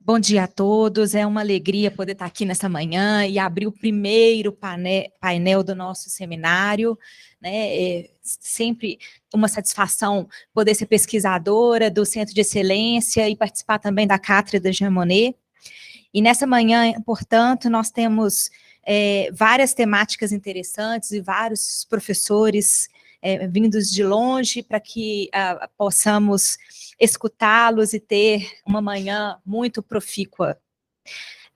Bom dia a todos, é uma alegria poder estar aqui nessa manhã e abrir o primeiro painel do nosso seminário, né? É sempre uma satisfação poder ser pesquisadora do Centro de Excelência e participar também da Cátedra Jean Monnet. E nessa manhã, portanto, nós temos várias temáticas interessantes e vários professores vindos de longe para que possamos escutá-los e ter uma manhã muito profícua.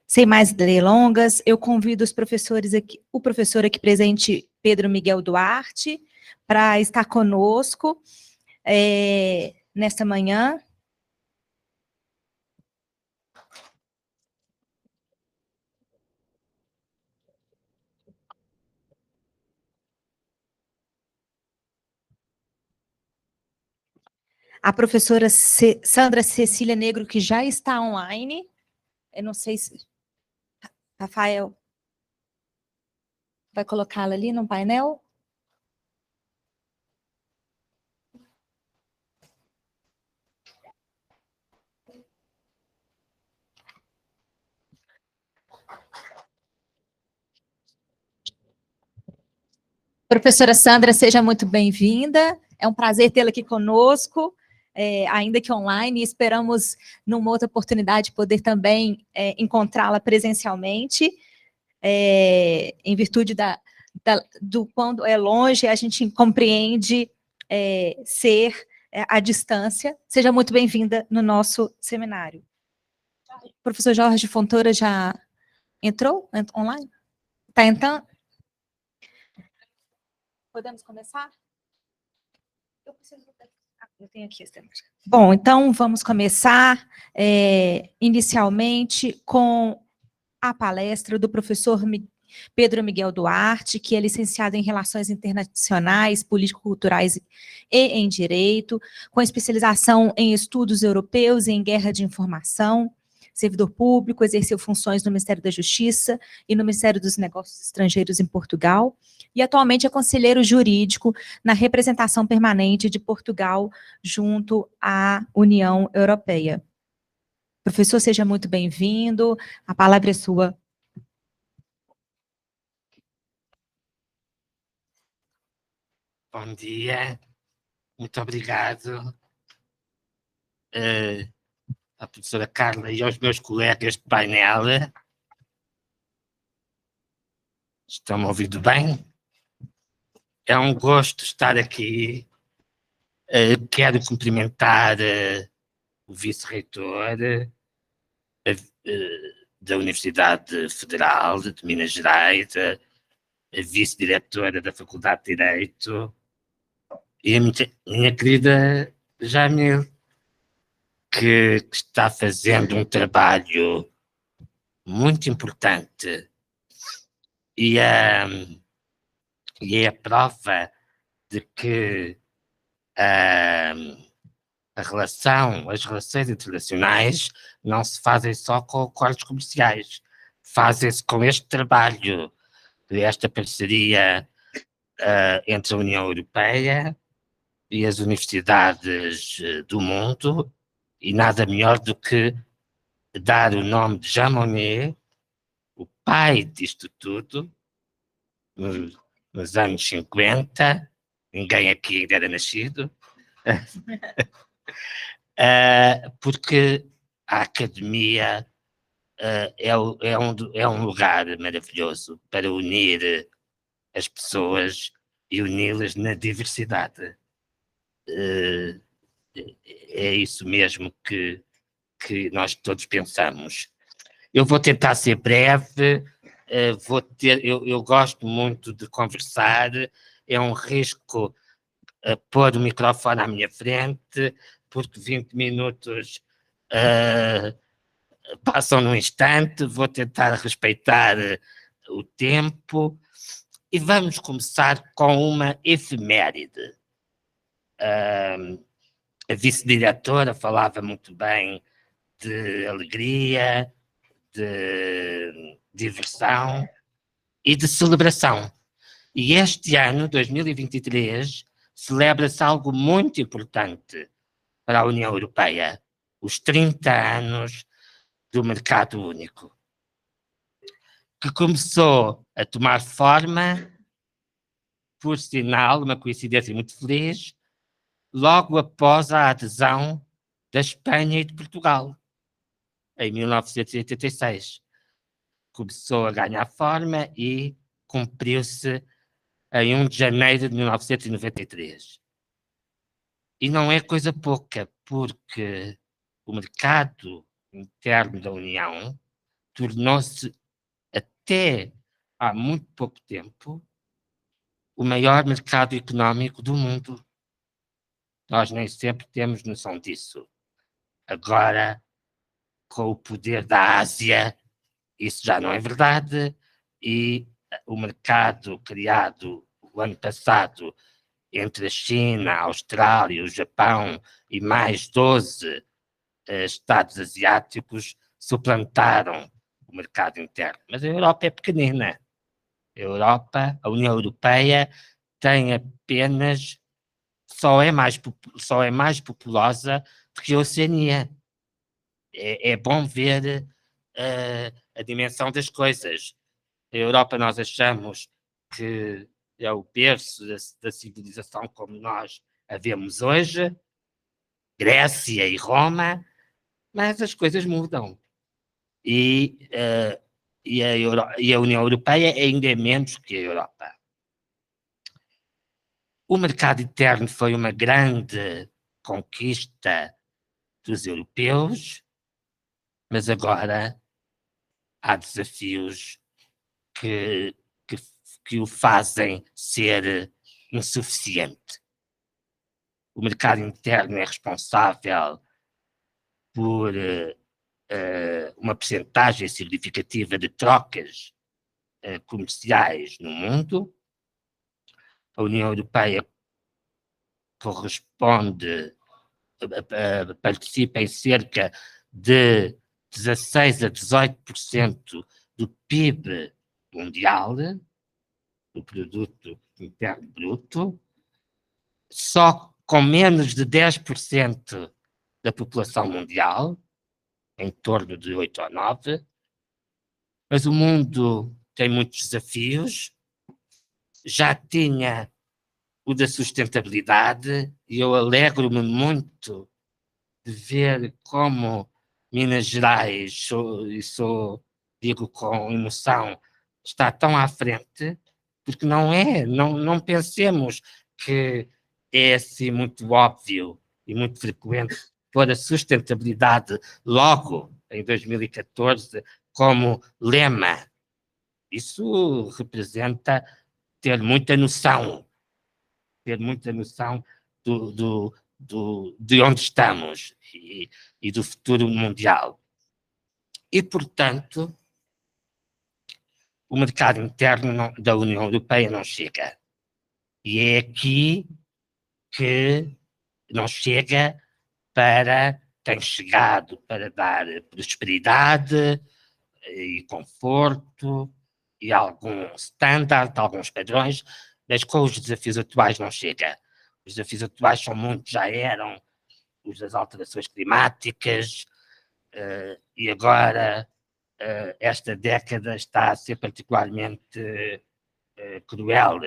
Sem mais delongas, eu convido os professores aqui, o professor aqui presente, Pedro Miguel Duarte, para estar conosco nesta manhã. A professora Sandra Cecília Negro, que já está online. Eu não sei se... Rafael vai colocá-la ali no painel? Professora Sandra, seja muito bem-vinda. É um prazer tê-la aqui conosco, ainda que online, e esperamos, numa outra oportunidade, poder também encontrá-la presencialmente, em virtude do quando é longe, a gente compreende ser à distância. Seja muito bem-vinda no nosso seminário. O professor Jorge Fontoura já entrou online? Está entrando? Podemos começar? Eu preciso... eu tenho aqui esse tema. Bom, então vamos começar inicialmente com a palestra do professor Pedro Miguel Duarte, que é licenciado em Relações Internacionais, Político-Culturais e em Direito, com especialização em Estudos Europeus e em Guerra de Informação, servidor público, exerceu funções no Ministério da Justiça e no Ministério dos Negócios Estrangeiros em Portugal, e atualmente é conselheiro jurídico na representação permanente de Portugal junto à União Europeia. Professor, seja muito bem-vindo, a palavra é sua. Bom dia, muito obrigado à professora Carla e aos meus colegas de painel. Estão-me ouvindo bem? É um gosto estar aqui. Quero cumprimentar o vice-reitor da Universidade Federal de Minas Gerais, a vice-diretora da Faculdade de Direito e a minha querida Jamil, que está fazendo um trabalho muito importante e é a prova de que as relações internacionais não se fazem só com acordos comerciais, fazem-se com este trabalho, esta parceria entre a União Europeia e as universidades do mundo, e nada melhor do que dar o nome de Jean Monnet, o pai disto tudo, nos anos 50, ninguém aqui ainda era nascido, porque a academia é um lugar maravilhoso para unir as pessoas e uni-las na diversidade. É isso mesmo que nós todos pensamos. Eu vou tentar ser breve, eu gosto muito de conversar, é um risco pôr o microfone à minha frente, porque 20 minutos passam num instante, vou tentar respeitar o tempo, e vamos começar com uma efeméride. A vice-diretora falava muito bem de alegria, de diversão e de celebração. E este ano, 2023, celebra-se algo muito importante para a União Europeia: os 30 anos do mercado único, que começou a tomar forma, por sinal, uma coincidência muito feliz, logo após a adesão da Espanha e de Portugal, em 1986. Começou a ganhar forma e cumpriu-se em 1 de janeiro de 1993. E não é coisa pouca, porque o mercado interno da União tornou-se, até há muito pouco tempo, o maior mercado económico do mundo. Nós nem sempre temos noção disso. Agora, com o poder da Ásia, isso já não é verdade, e o mercado criado o ano passado entre a China, a Austrália, o Japão e mais 12 Estados asiáticos suplantaram o mercado interno. Mas a Europa é pequenina. A Europa, a União Europeia, tem apenas, só é mais populosa do que a Oceania. É bom ver a dimensão das coisas. A Europa, nós achamos que é o berço da civilização como nós a vemos hoje, Grécia e Roma, mas as coisas mudam. E a União Europeia ainda é menos que a Europa. O mercado interno foi uma grande conquista dos europeus, mas agora há desafios que, que, que o fazem ser insuficiente. O mercado interno é responsável por uma percentagem significativa de trocas comerciais no mundo. A União Europeia participa em cerca de 16 a 18% do PIB mundial, do produto interno bruto, só com menos de 10% da população mundial, em torno de 8 ou 9, mas o mundo tem muitos desafios, já tinha o da sustentabilidade, e eu alegro-me muito de ver como Minas Gerais, digo com emoção, está tão à frente, porque não pensemos que é assim muito óbvio e muito frequente pôr a sustentabilidade logo em 2014 como lema. Isso representa ter muita noção de onde estamos e do futuro mundial. E, portanto, o mercado interno da União Europeia não chega. E é aqui que não chega tem chegado para dar prosperidade e conforto e algum standard, alguns padrões, mas com os desafios atuais não chega. Os desafios atuais são muitos, já eram os das alterações climáticas, e agora esta década está a ser particularmente cruel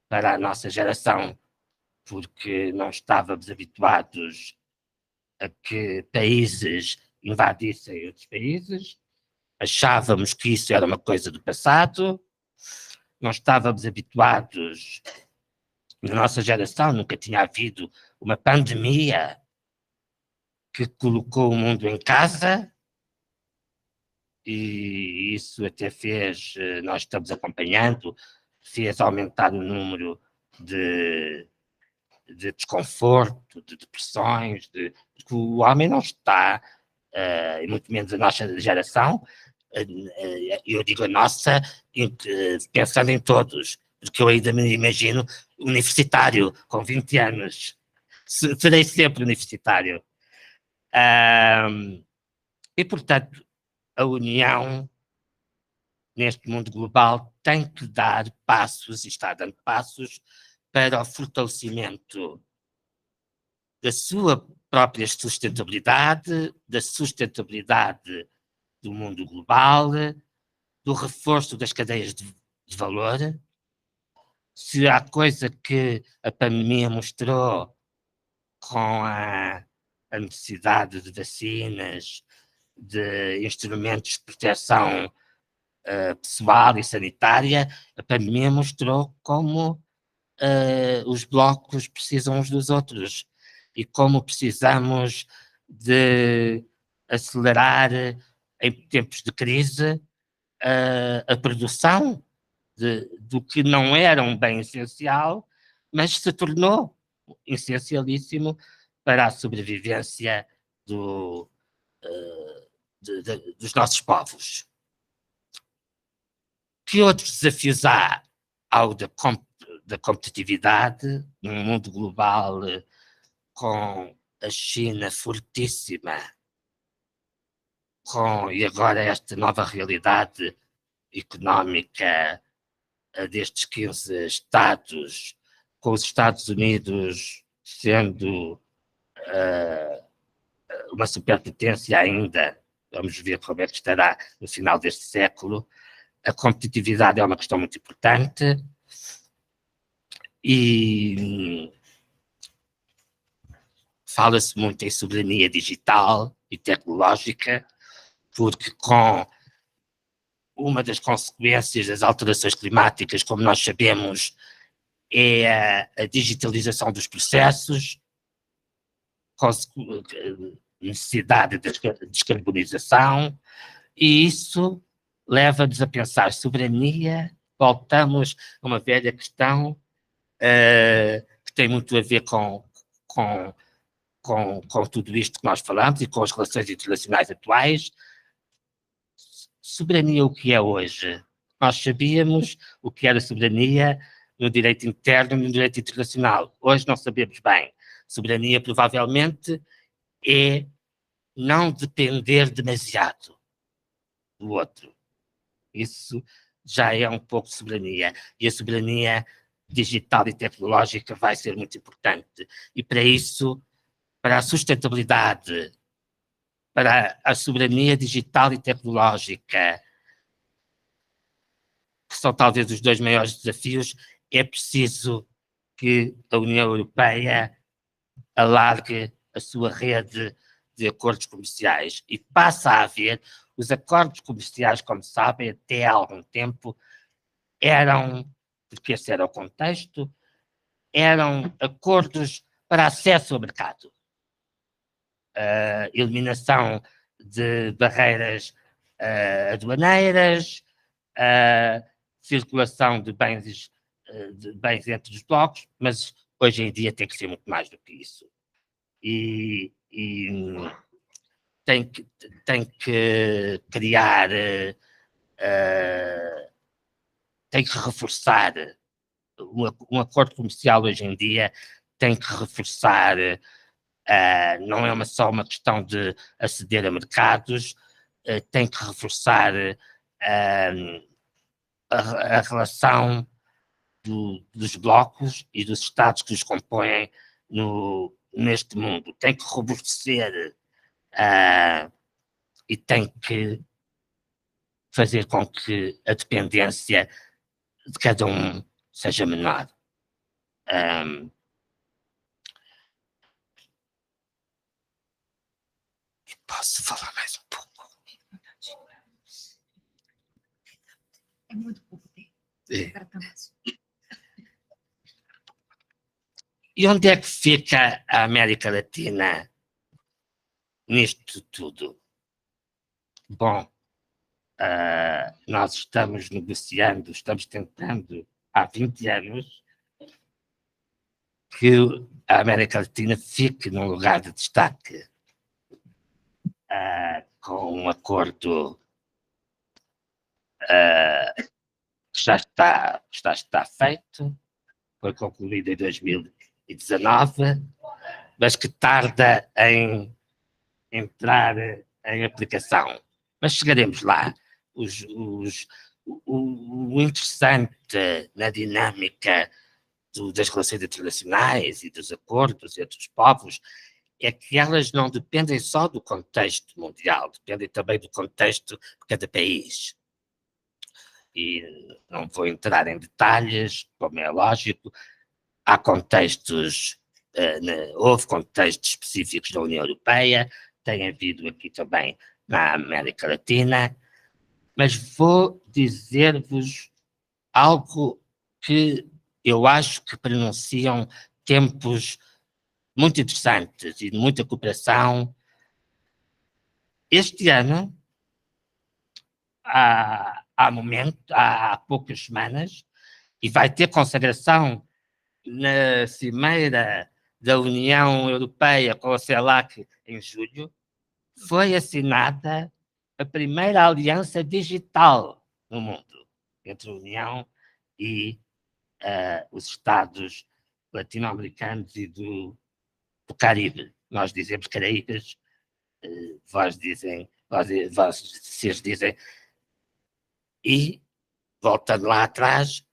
para a nossa geração, porque não estávamos habituados a que países invadissem outros países, achávamos que isso era uma coisa do passado, não estávamos habituados, na nossa geração nunca tinha havido uma pandemia que colocou o mundo em casa, e isso até fez, nós estamos acompanhando, fez aumentar o número de desconforto, de depressões, porque o homem não está, e muito menos a nossa geração, eu digo a nossa, pensando em todos, porque eu ainda me imagino universitário, com 20 anos. Serei sempre universitário. E, portanto, a União, neste mundo global, tem que dar passos, e está dando passos, para o fortalecimento da sua própria sustentabilidade, da sustentabilidade do mundo global, do reforço das cadeias de valor. Se há coisa que a pandemia mostrou com a necessidade de vacinas, de instrumentos de proteção pessoal e sanitária, a pandemia mostrou como os blocos precisam uns dos outros e como precisamos de acelerar em tempos de crise a produção do que não era um bem essencial, mas se tornou essencialíssimo para a sobrevivência dos nossos povos. Que outros desafios há ao da competitividade num mundo global com a China fortíssima, e agora esta nova realidade económica destes 15 Estados, com os Estados Unidos sendo uma superpotência ainda, vamos ver como é que estará no final deste século. A competitividade é uma questão muito importante e fala-se muito em soberania digital e tecnológica, porque com uma das consequências das alterações climáticas, como nós sabemos, é a digitalização dos processos, necessidade de descarbonização, e isso leva-nos a pensar soberania. Voltamos a uma velha questão que tem muito a ver com tudo isto que nós falamos e com as relações internacionais atuais. Soberania, o que é hoje? Nós sabíamos o que era soberania no direito interno e no direito internacional. Hoje não sabemos bem. Soberania, provavelmente, é não depender demasiado do outro. Isso já é um pouco de soberania. E a soberania digital e tecnológica vai ser muito importante. E para isso, para a sustentabilidade, para a soberania digital e tecnológica, que são talvez os dois maiores desafios, é preciso que a União Europeia alargue a sua rede de acordos comerciais e passa a haver os acordos comerciais, como sabem, até há algum tempo eram, porque esse era o contexto, eram acordos para acesso ao mercado. Eliminação de barreiras aduaneiras, circulação de bens entre os blocos, mas hoje em dia tem que ser muito mais do que isso. E tem que criar, tem que reforçar um acordo comercial hoje em dia, tem que reforçar, não é só uma questão de aceder a mercados, tem que reforçar a relação dos blocos e dos Estados que os compõem neste mundo. Tem que robustecer e tem que fazer com que a dependência de cada um seja menor. Posso falar mais um pouco? É muito pouco tempo. E onde é que fica a América Latina nisto tudo? Bom, nós estamos negociando, estamos tentando há 20 anos que a América Latina fique num lugar de destaque, com um acordo que já está feito, foi concluído em 2019, mas que tarda em entrar em aplicação. Mas chegaremos lá. O interessante na dinâmica das relações internacionais e dos acordos entre os povos é que elas não dependem só do contexto mundial, dependem também do contexto de cada país. E não vou entrar em detalhes, como é lógico, há contextos, houve contextos específicos da União Europeia, tem havido aqui também na América Latina, mas vou dizer-vos algo que eu acho que pronunciam tempos muito interessantes e de muita cooperação. Este ano, há poucas semanas, e vai ter consagração na Cimeira da União Europeia com a CELAC em julho, foi assinada a primeira aliança digital no mundo entre a União e os Estados latino-americanos e do Caribe. Nós dizemos Caraíbas, vocês dizem. E, voltando lá atrás,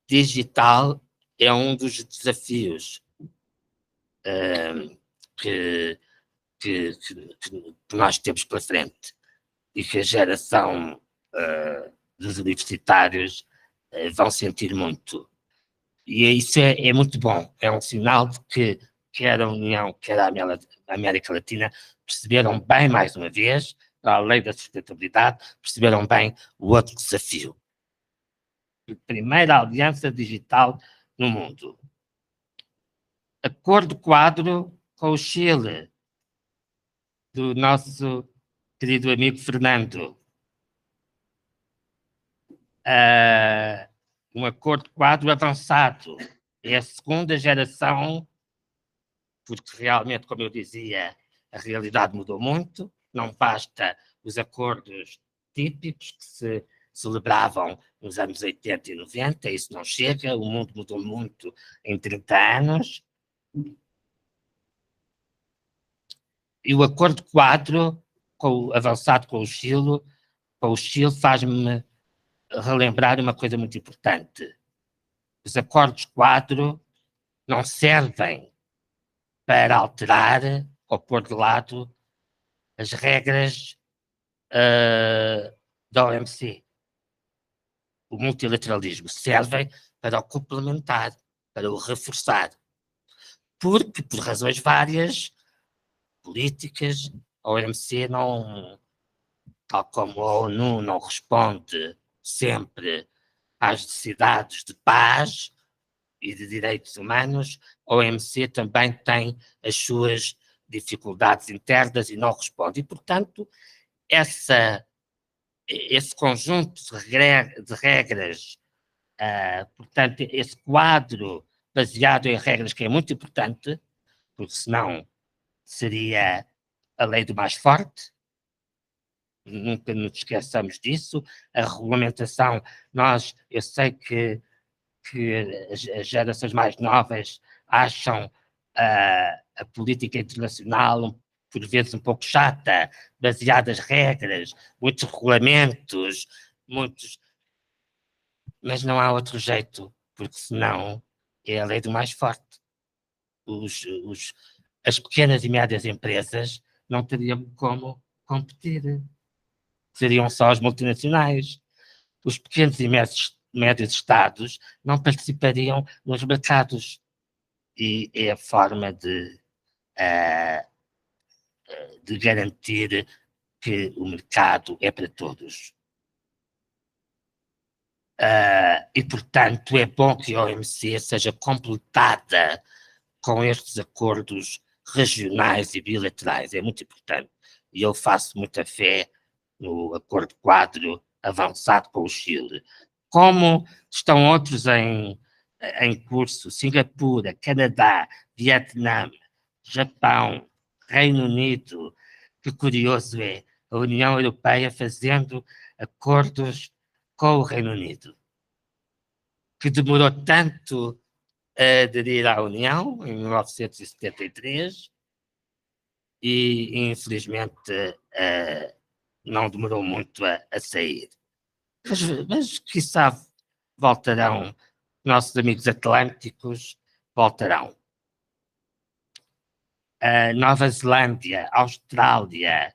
digital é um dos desafios que nós temos pela frente e que a geração dos universitários vão sentir muito. E isso é muito bom, é um sinal de que quer a União, quer a América Latina perceberam bem, mais uma vez, para além da sustentabilidade, perceberam bem o outro desafio. A primeira aliança digital no mundo. Acordo quadro com o Chile, do nosso querido amigo Fernando. Um acordo quadro avançado. É a segunda geração, porque realmente, como eu dizia, a realidade mudou muito. Não basta os acordos típicos que se celebravam nos anos 80 e 90, isso não chega, o mundo mudou muito em 30 anos. E o acordo quadro, avançado com o Chile faz-me relembrar uma coisa muito importante. Os acordos quadro não servem para alterar ou pôr de lado as regras da OMC. O multilateralismo servem para o complementar, para o reforçar. Porque, por razões várias, políticas, a OMC não, tal como a ONU não responde sempre às necessidades de paz e de direitos humanos, a OMC também tem as suas dificuldades internas e não responde. E, portanto, esse conjunto de regras, portanto, esse quadro baseado em regras que é muito importante, porque senão seria a lei do mais forte, nunca nos esqueçamos disso, a regulamentação, eu sei que as gerações mais novas acham a política internacional por vezes um pouco chata, baseadas em regras, muitos regulamentos, mas não há outro jeito, porque senão é a lei do mais forte. As pequenas e médias empresas não teriam como competir. Seriam só as multinacionais. Os pequenos e médios estados não participariam nos mercados. E é a forma de garantir que o mercado é para todos. E, portanto, é bom que a OMC seja completada com estes acordos regionais e bilaterais. É muito importante. E eu faço muita fé no acordo quadro avançado com o Chile. Como estão outros em curso, Singapura, Canadá, Vietnã, Japão, Reino Unido, que curioso é, a União Europeia fazendo acordos com o Reino Unido, que demorou tanto a aderir à União, em 1973, e infelizmente não demorou muito a sair. Mas quiçá voltarão nossos amigos atlânticos voltarão. Nova Zelândia, Austrália,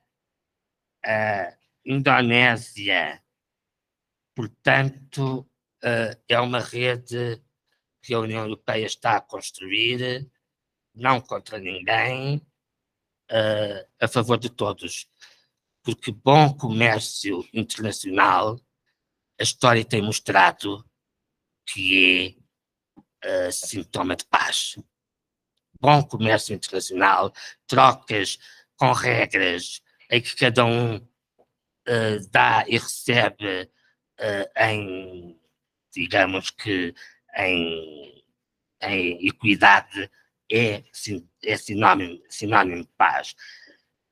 Indonésia. Portanto, é uma rede que a União Europeia está a construir, não contra ninguém, a favor de todos. Porque bom comércio internacional, a história tem mostrado que é sintoma de paz. Bom comércio internacional, trocas com regras em que cada um dá e recebe em, digamos que, em equidade, é sinónimo de paz.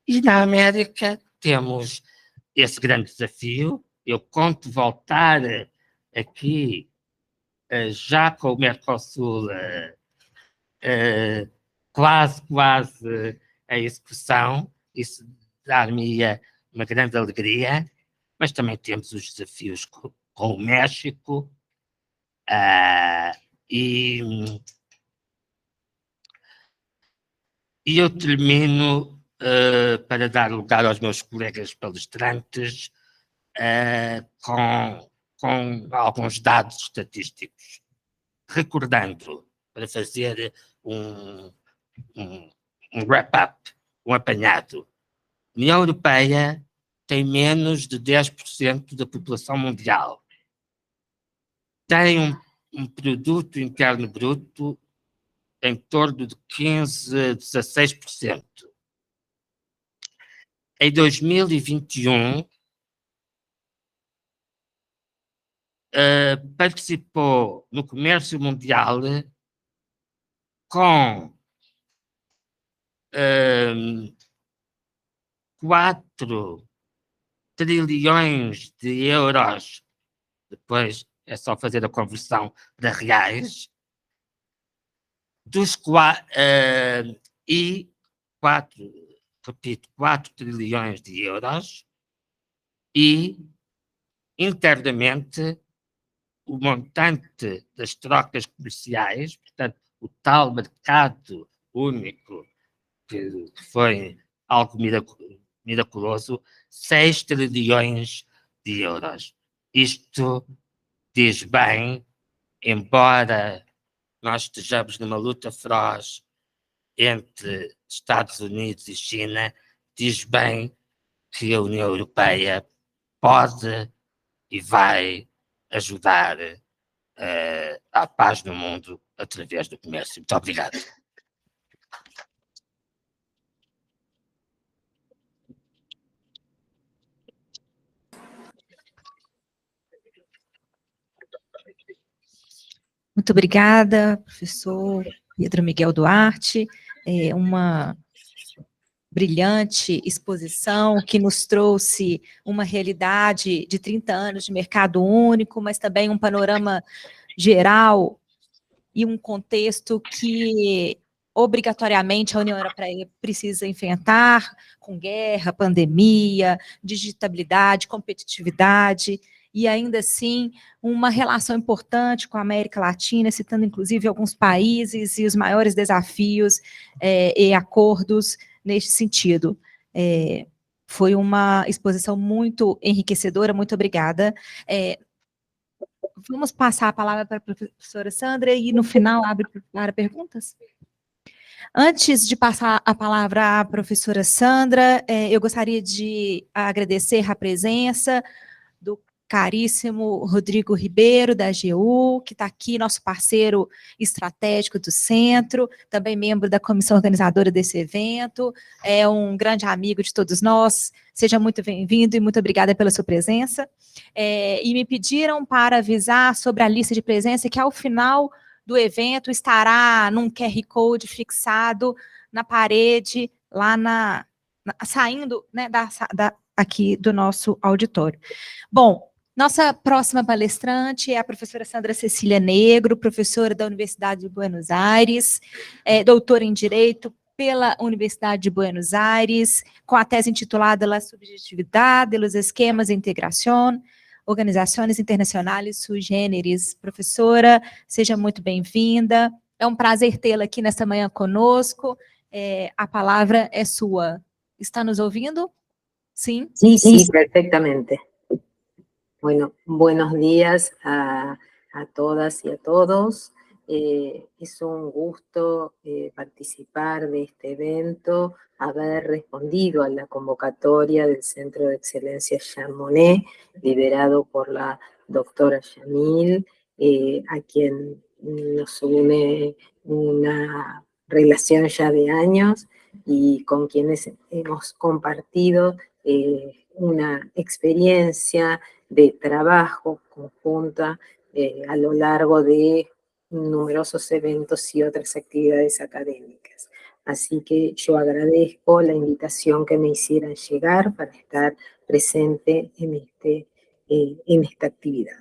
E na América temos esse grande desafio. Eu conto voltar aqui já com o Mercosul quase a execução. Isso dar-me uma grande alegria, mas também temos os desafios com o México, e eu termino, para dar lugar aos meus colegas palestrantes, com alguns dados estatísticos, recordando, para fazer um wrap-up, um apanhado. A União Europeia tem menos de 10% da população mundial. Tem um produto interno bruto em torno de 15%, 16%. Em 2021, participou no comércio mundial com 4 trilhões de euros, depois é só fazer a conversão para reais, dos 4 trilhões de euros, e internamente o montante das trocas comerciais, portanto, o tal mercado único que foi algo miraculoso, 6 trilhões de euros. Isto diz bem, embora nós estejamos numa luta feroz entre Estados Unidos e China, diz bem que a União Europeia pode e vai ajudar à paz no mundo através do comércio. Muito obrigado. Muito obrigada, professor Pedro Miguel Duarte. Uma brilhante exposição que nos trouxe uma realidade de 30 anos de mercado único, mas também um panorama geral e um contexto que obrigatoriamente a União Europeia precisa enfrentar, com guerra, pandemia, digitabilidade, competitividade, e ainda assim uma relação importante com a América Latina, citando inclusive alguns países e os maiores desafios e acordos neste sentido. Foi uma exposição muito enriquecedora, muito obrigada. Vamos passar a palavra para a professora Sandra e no final abre para perguntas? Antes de passar a palavra à professora Sandra, eu gostaria de agradecer a presença do caríssimo Rodrigo Ribeiro, da AGU, que está aqui, nosso parceiro estratégico do centro, também membro da comissão organizadora desse evento, é um grande amigo de todos nós. Seja muito bem-vindo e muito obrigada pela sua presença. E me pediram para avisar sobre a lista de presença, que ao final do evento estará num QR Code fixado na parede, lá saindo, né, aqui do nosso auditório. Bom, nossa próxima palestrante é a professora Sandra Cecília Negro, professora da Universidade de Buenos Aires, doutora em Direito pela Universidade de Buenos Aires, com a tese intitulada La Subjetividad de los Esquemas de Integración, Organizações Internacionais Sui Generis. Professora, seja muito bem-vinda. É um prazer tê-la aqui nesta manhã conosco. A palavra é sua. Está nos ouvindo? Sim? Sí, sí, perfectamente. Bueno, buenos días a todas y a todos. Es un gusto participar de este evento, haber respondido a la convocatoria del Centro de Excelencia Jean Monnet, liderado por la doctora Yamil, a quien nos une una relación ya de años y con quienes hemos compartido una experiencia de trabajo conjunta a lo largo de numerosos eventos y otras actividades académicas. Así que yo agradezco la invitación que me hicieran llegar para estar presente en esta actividad.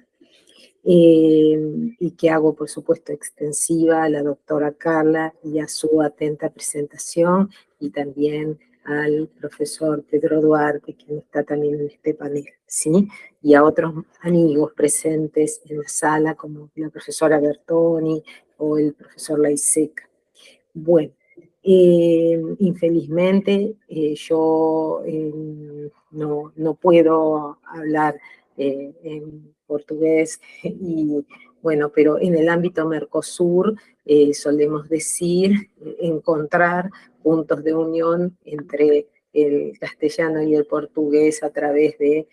Y que hago, por supuesto, extensiva a la doctora Carla y a su atenta presentación, y también al profesor Pedro Duarte, quien está también en este panel, ¿sí? Y a otros amigos presentes en la sala, como la profesora Bertoni o el profesor Laiseca. Bueno, infelizmente yo no puedo hablar en portugués, y bueno, pero en el ámbito Mercosur solemos decir encontrar puntos de unión entre el castellano y el portugués a través de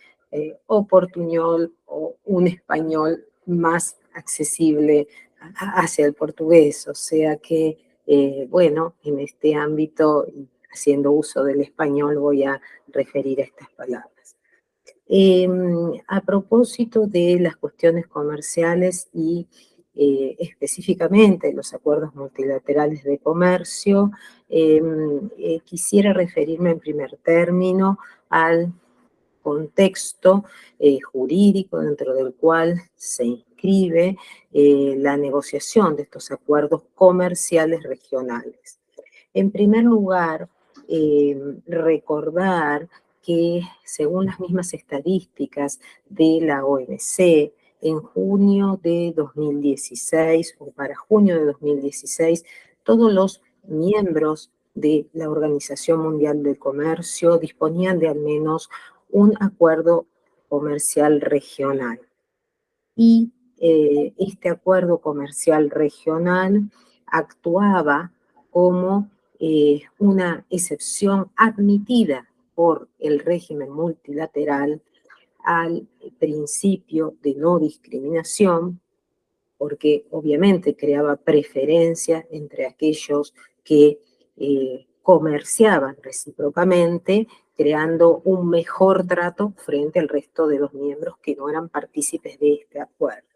o portuñol o un español más accesible hacia el portugués, o sea que bueno, en este ámbito, haciendo uso del español, voy a referir a estas palabras. A propósito de las cuestiones comerciales y específicamente los acuerdos multilaterales de comercio, quisiera referirme en primer término al contexto jurídico dentro del cual se inscribe la negociación de estos acuerdos comerciales regionales. En primer lugar, recordar que según las mismas estadísticas de la OMC, en junio de 2016 o para junio de 2016, todos los miembros de la Organización Mundial del Comercio disponían de al menos un acuerdo comercial regional. Y este acuerdo comercial regional actuaba como una excepción admitida por el régimen multilateral al principio de no discriminación, porque obviamente creaba preferencia entre aquellos que comerciaban recíprocamente, creando un mejor trato frente al resto de los miembros que no eran partícipes de este acuerdo.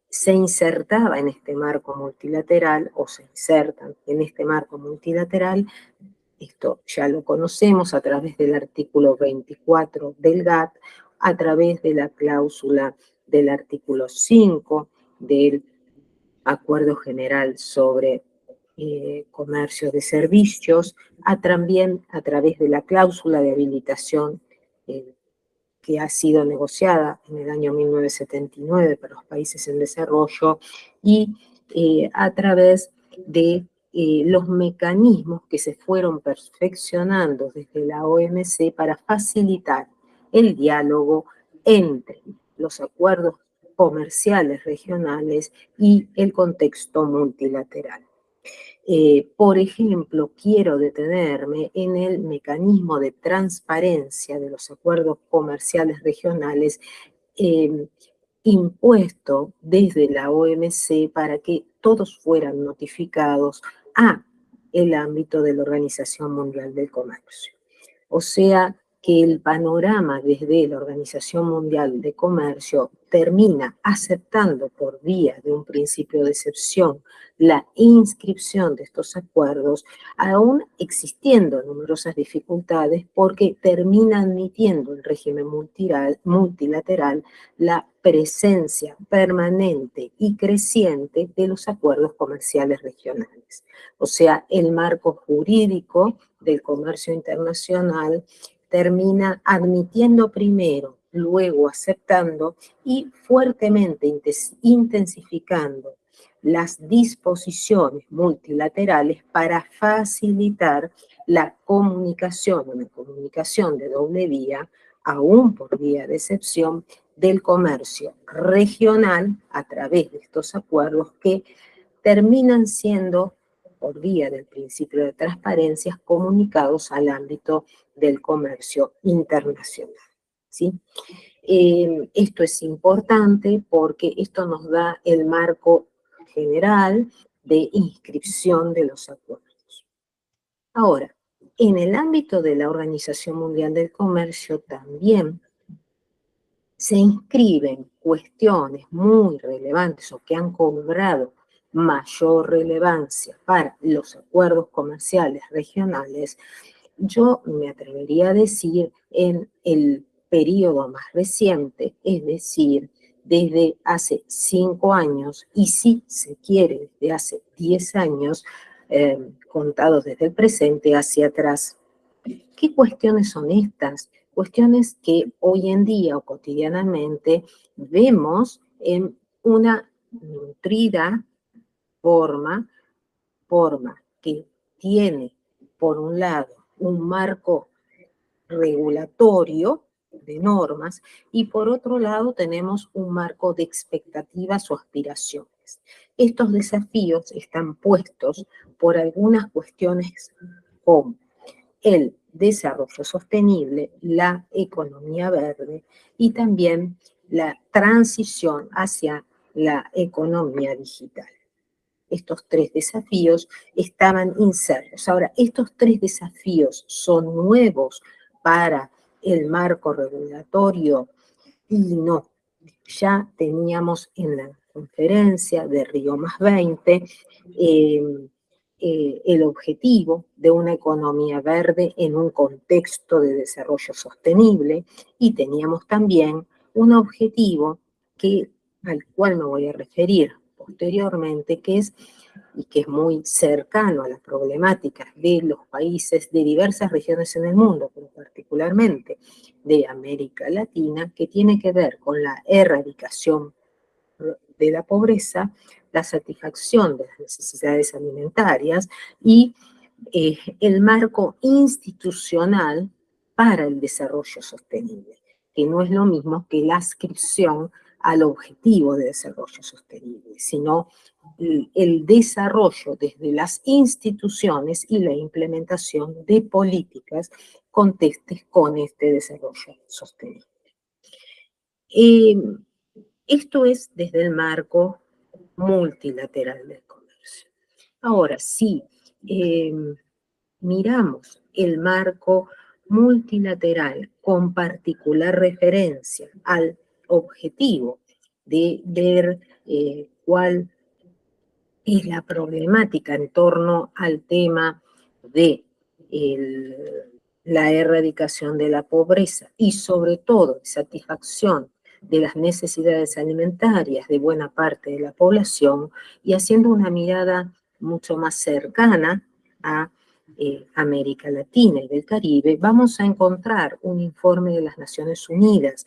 Se insertaba en este marco multilateral, o se insertan en este marco multilateral, esto ya lo conocemos a través del artículo 24 del GATT, a través de la cláusula del artículo 5 del Acuerdo General sobre Comercio de Servicios, también a través de la cláusula de habilitación que ha sido negociada en el año 1979 para los países en desarrollo, y a través de los mecanismos que se fueron perfeccionando desde la OMC para facilitar el diálogo entre los acuerdos comerciales regionales y el contexto multilateral. Por ejemplo, quiero detenerme en el mecanismo de transparencia de los acuerdos comerciales regionales impuesto desde la OMC para que todos fueran notificados a el ámbito de la Organización Mundial del Comercio. O sea que el panorama desde la Organización Mundial de Comercio termina aceptando por vía de un principio de excepción la inscripción de estos acuerdos, aún existiendo numerosas dificultades, porque termina admitiendo el régimen multilateral la presencia permanente y creciente de los acuerdos comerciales regionales. O sea, el marco jurídico del comercio internacional termina admitiendo primero luego aceptando y fuertemente intensificando las disposiciones multilaterales para facilitar la comunicación, una comunicación de doble vía, aún por vía de excepción, del comercio regional a través de estos acuerdos que terminan siendo, por vía del principio de transparencia, comunicados al ámbito del comercio internacional, ¿sí? Esto es importante porque esto nos da el marco general de inscripción de los acuerdos. Ahora, en el ámbito de la Organización Mundial del Comercio también se inscriben cuestiones muy relevantes o que han cobrado mayor relevancia para los acuerdos comerciales regionales. Yo me atrevería a decir en el periodo más reciente, es decir, desde hace 5 años y si se quiere, desde hace 10 años, contados desde el presente hacia atrás. ¿Qué cuestiones son estas? Cuestiones que hoy en día o cotidianamente vemos en una nutrida forma que tiene, por un lado, un marco regulatorio de normas y por otro lado tenemos un marco de expectativas o aspiraciones. Estos desafíos están puestos por algunas cuestiones como el desarrollo sostenible, la economía verde y también la transición hacia la economía digital. Estos 3 desafíos estaban insertos. Ahora, estos 3 desafíos son nuevos para el marco regulatorio y no. Ya teníamos en la conferencia de Río +20 el objetivo de una economía verde en un contexto de desarrollo sostenible y teníamos también un objetivo al cual me voy a referir posteriormente, que es muy cercano a las problemáticas de los países de diversas regiones en el mundo, pero particularmente de América Latina, que tiene que ver con la erradicación de la pobreza, la satisfacción de las necesidades alimentarias y el marco institucional para el desarrollo sostenible, que no es lo mismo que la adscripción al objetivo de desarrollo sostenible, sino el desarrollo desde las instituciones y la implementación de políticas contextes con este desarrollo sostenible. Esto es desde el marco multilateral del comercio. Ahora, si miramos el marco multilateral con particular referencia al objetivo de ver cuál es la problemática en torno al tema de la erradicación de la pobreza y sobre todo satisfacción de las necesidades alimentarias de buena parte de la población y haciendo una mirada mucho más cercana a América Latina y del Caribe, vamos a encontrar un informe de las Naciones Unidas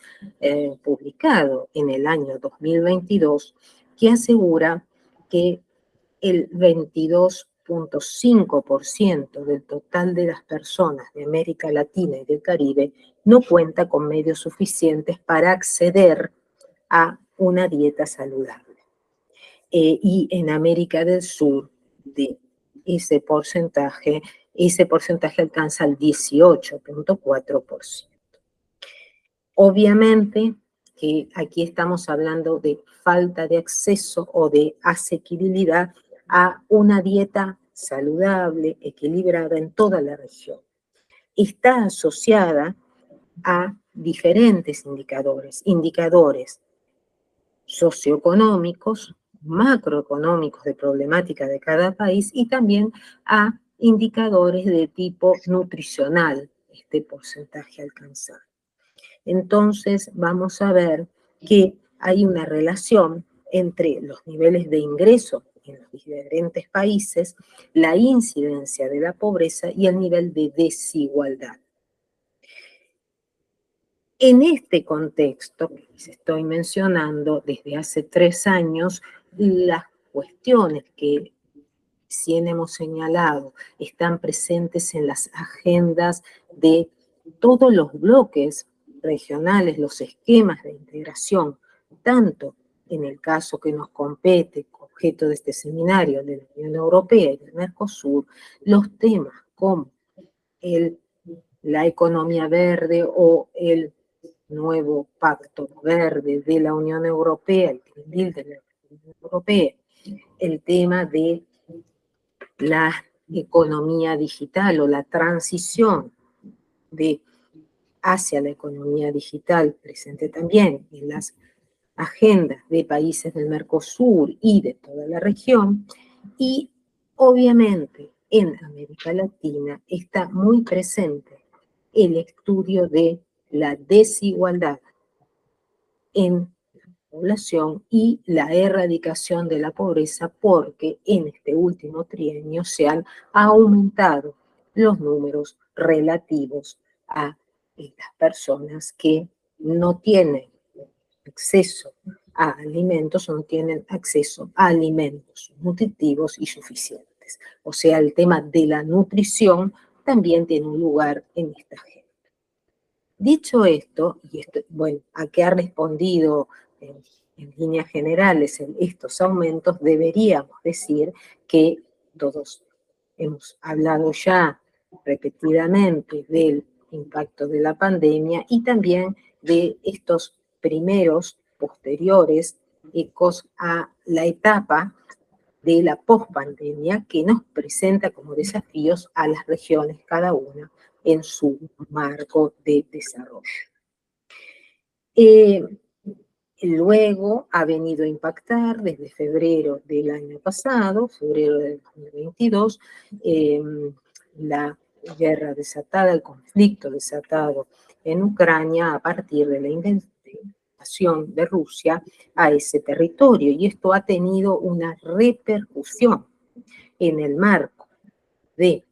publicado en el año 2022 que asegura que el 22.5% del total de las personas de América Latina y del Caribe no cuenta con medios suficientes para acceder a una dieta saludable. Y en América del Sur, ese porcentaje alcanza el 18.4%. Obviamente que aquí estamos hablando de falta de acceso o de asequibilidad a una dieta saludable, equilibrada en toda la región. Está asociada a diferentes indicadores socioeconómicos, macroeconómicos de problemática de cada país y también a indicadores de tipo nutricional, este porcentaje alcanzado. Entonces vamos a ver que hay una relación entre los niveles de ingreso en los diferentes países, la incidencia de la pobreza y el nivel de desigualdad. En este contexto que les estoy mencionando, desde hace 3 años, las cuestiones que recién hemos señalado están presentes en las agendas de todos los bloques regionales, los esquemas de integración, tanto en el caso que nos compete, objeto de este seminario, de la Unión Europea y del Mercosur, los temas como la economía verde o el nuevo pacto verde de la Unión Europea, el Green Deal de la Unión Europea, el tema de la economía digital o la transición hacia la economía digital, presente también en las agendas de países del Mercosur y de toda la región, y obviamente en América Latina está muy presente el estudio de la desigualdad en la población y la erradicación de la pobreza, porque en este último trienio se han aumentado los números relativos a las personas que no tienen acceso a alimentos o no tienen acceso a alimentos nutritivos y suficientes. O sea, el tema de la nutrición también tiene un lugar en esta agenda. Dicho esto, bueno, a qué ha respondido en líneas generales estos aumentos, deberíamos decir que todos hemos hablado ya repetidamente del impacto de la pandemia y también de estos primeros, posteriores, ecos a la etapa de la pospandemia que nos presenta como desafíos a las regiones, cada una en su marco de desarrollo. Luego ha venido a impactar desde febrero del año pasado, febrero del 2022, la guerra desatada, el conflicto desatado en Ucrania a partir de la invasión de Rusia a ese territorio. Y esto ha tenido una repercusión en el marco del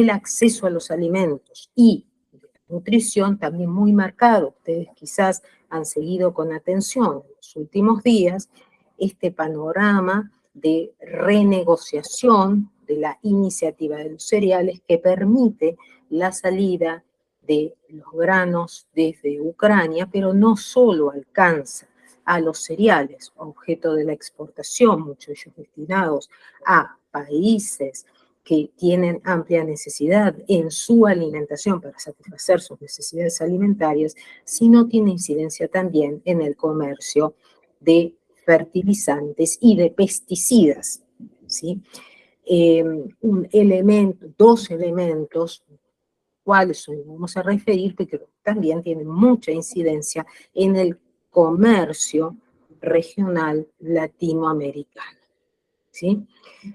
acceso a los alimentos y de la nutrición también muy marcado. Ustedes quizás han seguido con atención en los últimos días este panorama de renegociación de la iniciativa de los cereales que permite la salida de los granos desde Ucrania, pero no solo alcanza a los cereales, objeto de la exportación, muchos de ellos destinados a países que tienen amplia necesidad en su alimentación para satisfacer sus necesidades alimentarias, sino tiene incidencia también en el comercio de fertilizantes y de pesticidas, ¿sí? Dos elementos, cuáles vamos a referir, porque también tienen mucha incidencia en el comercio regional latinoamericano, ¿sí?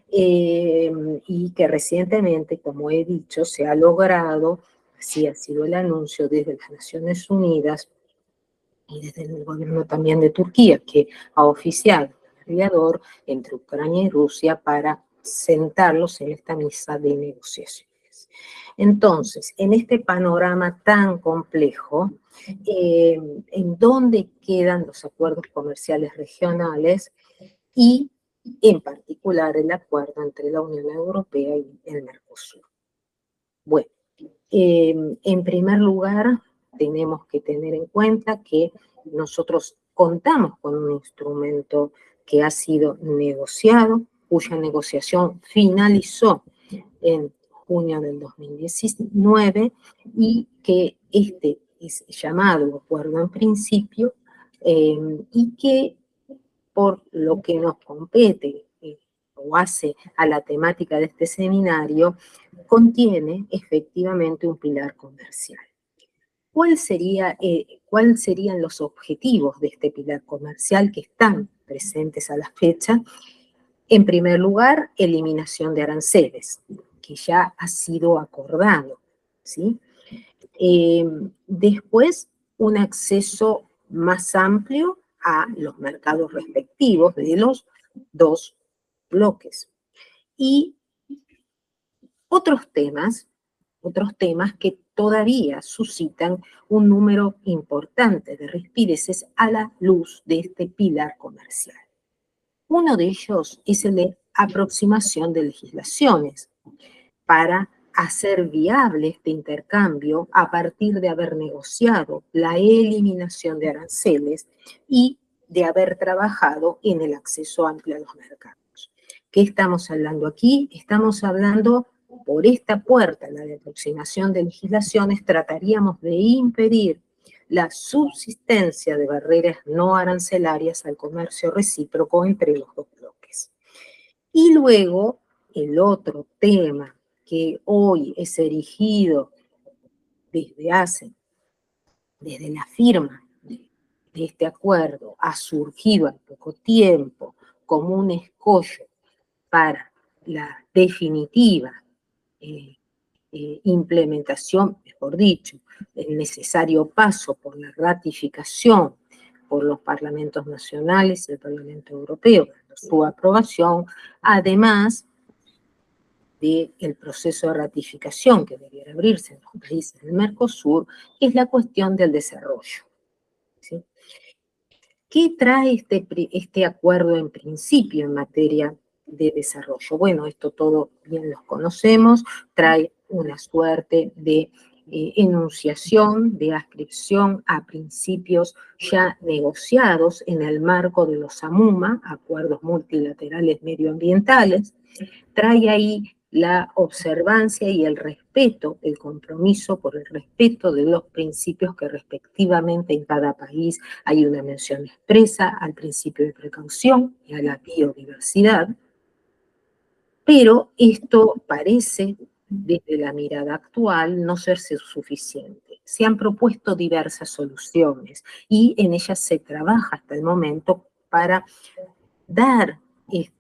Y que recientemente, como he dicho, se ha logrado, así ha sido el anuncio desde las Naciones Unidas y desde el gobierno también de Turquía, que ha oficiado un mediador entre Ucrania y Rusia para sentarlos en esta mesa de negociaciones. Entonces, en este panorama tan complejo, ¿en dónde quedan los acuerdos comerciales regionales y en particular el acuerdo entre la Unión Europea y el Mercosur? Bueno, en primer lugar, tenemos que tener en cuenta que nosotros contamos con un instrumento que ha sido negociado, cuya negociación finalizó en junio del 2019 y que este es llamado acuerdo en principio y que por lo que nos compete o hace a la temática de este seminario, contiene efectivamente un pilar comercial. ¿Cuáles serían los objetivos de este pilar comercial que están presentes a la fecha? En primer lugar, eliminación de aranceles, que ya ha sido acordado, ¿sí? Después, un acceso más amplio a los mercados respectivos de los dos bloques. Y otros temas que todavía suscitan un número importante de rispideces a la luz de este pilar comercial. Uno de ellos es el de aproximación de legislaciones para hacer viable este intercambio a partir de haber negociado la eliminación de aranceles y de haber trabajado en el acceso amplio a los mercados. ¿Qué estamos hablando aquí? Estamos hablando, por esta puerta, la de aproximación de legislaciones, trataríamos de impedir la subsistencia de barreras no arancelarias al comercio recíproco entre los dos bloques. Y luego, el otro tema que hoy es erigido desde la firma de este acuerdo, ha surgido al poco tiempo como un escollo para la definitiva implementación, mejor dicho, el necesario paso por la ratificación por los parlamentos nacionales y el Parlamento Europeo, su aprobación, además del proceso de ratificación que debiera abrirse en los países del Mercosur, es la cuestión del desarrollo. ¿Sí? ¿Qué trae este acuerdo en principio en materia de desarrollo? Bueno, esto todo bien los conocemos, trae una suerte de enunciación, de adscripción a principios ya negociados en el marco de los AMUMA, Acuerdos Multilaterales Medioambientales, trae ahí la observancia y el respeto, el compromiso por el respeto de los principios que respectivamente en cada país hay una mención expresa al principio de precaución y a la biodiversidad, pero esto parece, desde la mirada actual, no ser suficiente. Se han propuesto diversas soluciones y en ellas se trabaja hasta el momento para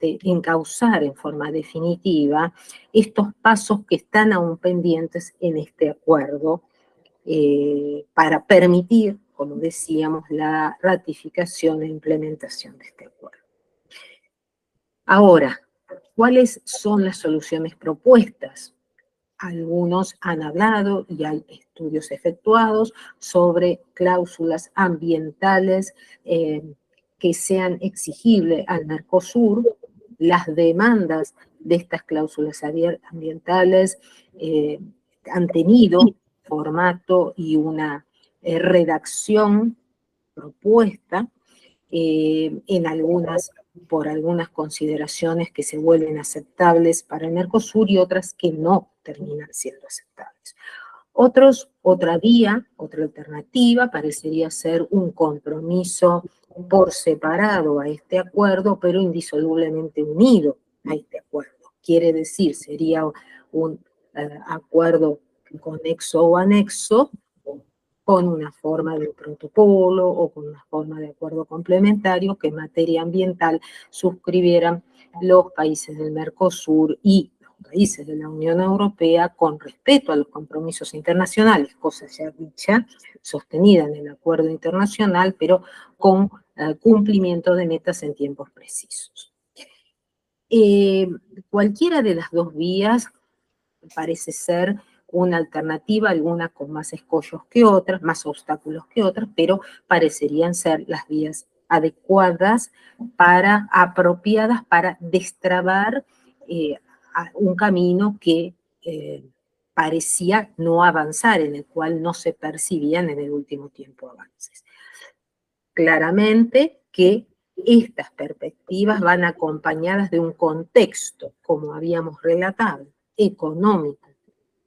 encauzar en forma definitiva estos pasos que están aún pendientes en este acuerdo para permitir, como decíamos, la ratificación e implementación de este acuerdo. Ahora, ¿cuáles son las soluciones propuestas? Algunos han hablado y hay estudios efectuados sobre cláusulas ambientales que sean exigibles al Mercosur. Las demandas de estas cláusulas ambientales han tenido formato y una redacción propuesta por algunas consideraciones que se vuelven aceptables para el Mercosur y otras que no terminan siendo aceptables. Otra vía, otra alternativa, parecería ser un compromiso por separado a este acuerdo, pero indisolublemente unido a este acuerdo. Quiere decir, sería un acuerdo conexo o anexo, con una forma de protocolo o con una forma de acuerdo complementario que en materia ambiental suscribieran los países del Mercosur y los países de la Unión Europea con respeto a los compromisos internacionales, cosa ya dicha, sostenida en el acuerdo internacional, pero con cumplimiento de metas en tiempos precisos. Cualquiera de las dos vías parece ser una alternativa, alguna con más escollos que otras, más obstáculos que otras, pero parecerían ser las vías adecuadas, apropiadas para destrabar un camino que parecía no avanzar, en el cual no se percibían en el último tiempo avances. Claramente que estas perspectivas van acompañadas de un contexto, como habíamos relatado, económico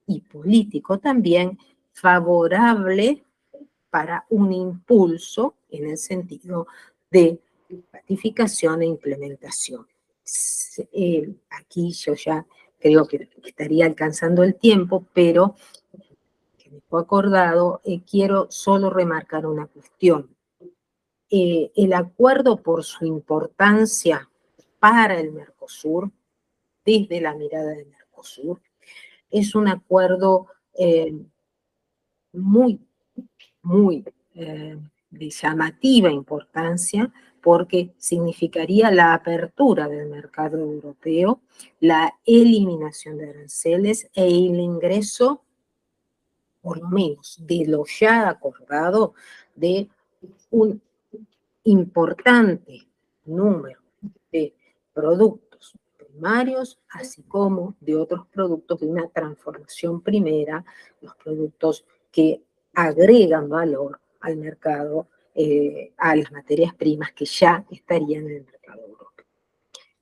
y político también, favorable para un impulso en el sentido de ratificación e implementación. Aquí yo ya creo que estaría alcanzando el tiempo, pero que me fue acordado, quiero solo remarcar una cuestión. El acuerdo, por su importancia para el Mercosur, desde la mirada del Mercosur, es un acuerdo muy de llamativa importancia, porque significaría la apertura del mercado europeo, la eliminación de aranceles e el ingreso por lo menos de lo ya acordado, de un importante número de productos primarios, así como de otros productos de una transformación primera, los productos que agregan valor al mercado, a las materias primas que ya estarían en el mercado europeo.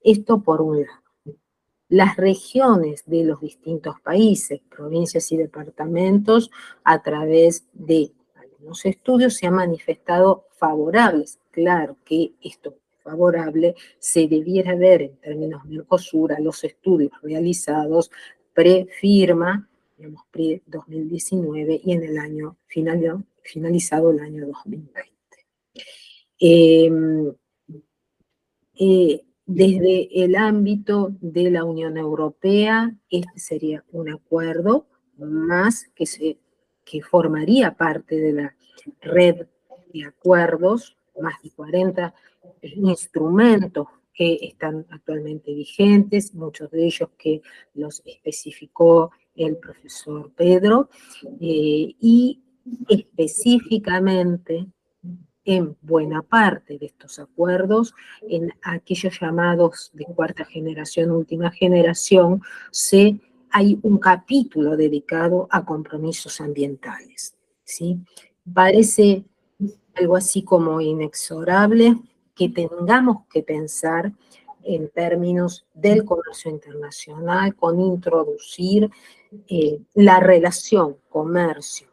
Esto por un lado. Las regiones de los distintos países, provincias y departamentos, a través de algunos estudios se han manifestado favorables. Claro que esto favorable se debiera ver en términos Mercosur a los estudios realizados pre-firma, digamos, pre-2019 y en el año finalizado el año 2020. Desde el ámbito de la Unión Europea, este sería un acuerdo más que formaría parte de la red de acuerdos, más de 40 instrumentos que están actualmente vigentes, muchos de ellos que los especificó el profesor Pedro, y específicamente en buena parte de estos acuerdos, en aquellos llamados de cuarta generación, última generación, hay un capítulo dedicado a compromisos ambientales, ¿sí? Parece algo así como inexorable que tengamos que pensar en términos del comercio internacional, con introducir la relación comercio,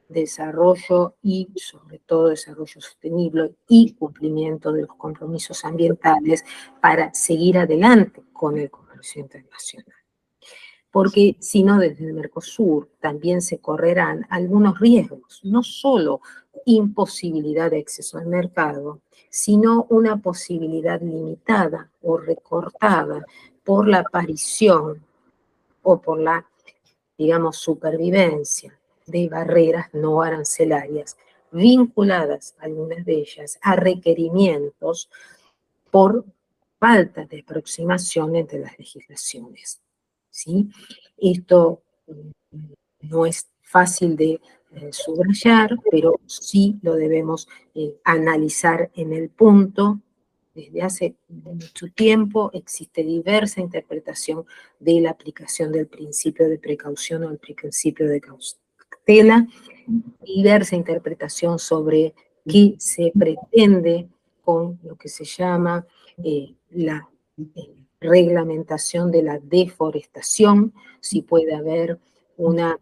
desarrollo y sobre todo desarrollo sostenible y cumplimiento de los compromisos ambientales para seguir adelante con el comercio internacional. Porque si no, desde el Mercosur también se correrán algunos riesgos, no solo imposibilidad de acceso al mercado, sino una posibilidad limitada o recortada por la aparición o por la, digamos, supervivencia de barreras no arancelarias, vinculadas, algunas de ellas, a requerimientos por falta de aproximación entre las legislaciones, ¿sí? Esto no es fácil de subrayar, pero sí lo debemos analizar en el punto. Desde hace mucho tiempo existe diversa interpretación de la aplicación del principio de precaución o el principio de cautela, diversa interpretación sobre qué se pretende con lo que se llama la reglamentación de la deforestación, si puede haber una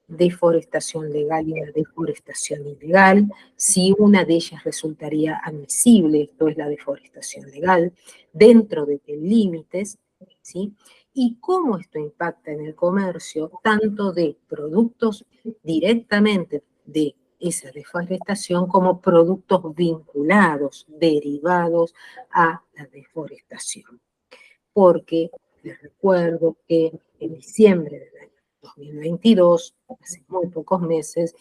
deforestación legal y una deforestación ilegal, si una de ellas resultaría admisible, esto es la deforestación legal, dentro de qué límites, ¿sí? Y cómo esto impacta en el comercio, tanto de productos directamente de esa deforestación como productos vinculados, derivados a la deforestación. Porque les recuerdo que en diciembre del año 2022, hace muy pocos meses,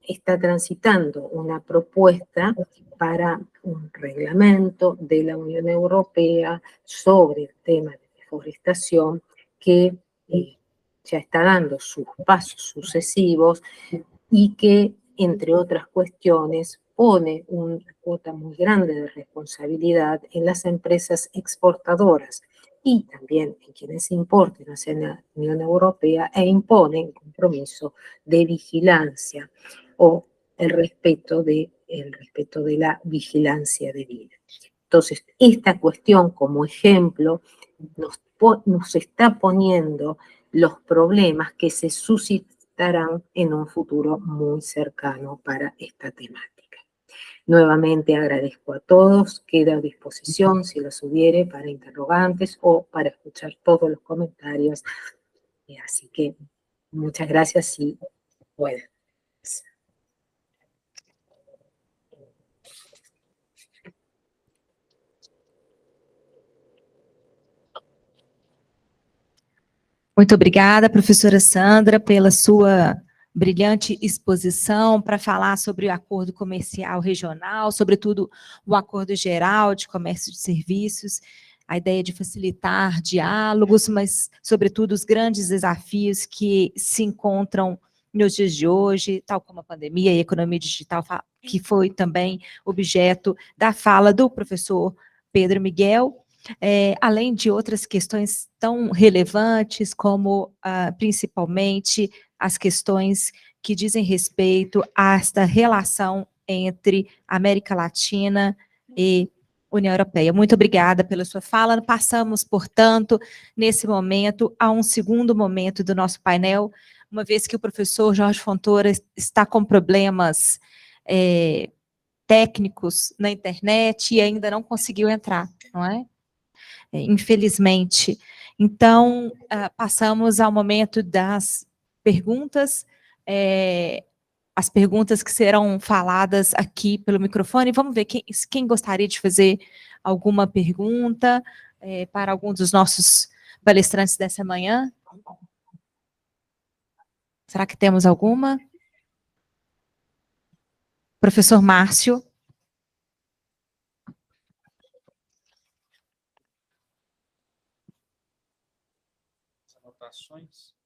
está transitando una propuesta para un reglamento de la Unión Europea sobre el tema de deforestación que ya está dando sus pasos sucesivos y que, entre otras cuestiones, pone una cuota muy grande de responsabilidad en las empresas exportadoras y también en quienes importen hacia la Unión Europea e imponen compromiso de vigilancia o el respeto de la vigilancia debida. Entonces, esta cuestión como ejemplo nos está poniendo los problemas que se suscitarán en un futuro muy cercano para esta temática. Nuevamente agradezco a todos, queda a disposición si los hubiere para interrogantes o para escuchar todos los comentarios. Así que muchas gracias si pueden. Muito obrigada, professora Sandra, pela sua brilhante exposição para falar sobre o acordo comercial regional, sobretudo o acordo geral de comércio de serviços, a ideia de facilitar diálogos, mas, sobretudo, os grandes desafios que se encontram nos dias de hoje, tal como a pandemia e a economia digital, que foi também objeto da fala do professor Pedro Miguel, além de outras questões tão relevantes como, principalmente, as questões que dizem respeito a esta relação entre América Latina e União Europeia. Muito obrigada pela sua fala. Passamos, portanto, nesse momento, a um segundo momento do nosso painel, uma vez que o professor Jorge Fontoura está com problemas técnicos na internet e ainda não conseguiu entrar, não é? Infelizmente. Então, passamos ao momento das perguntas, as perguntas que serão faladas aqui pelo microfone. Vamos ver quem gostaria de fazer alguma pergunta para algum dos nossos palestrantes dessa manhã. Será que temos alguma? Professor Márcio. Anotações.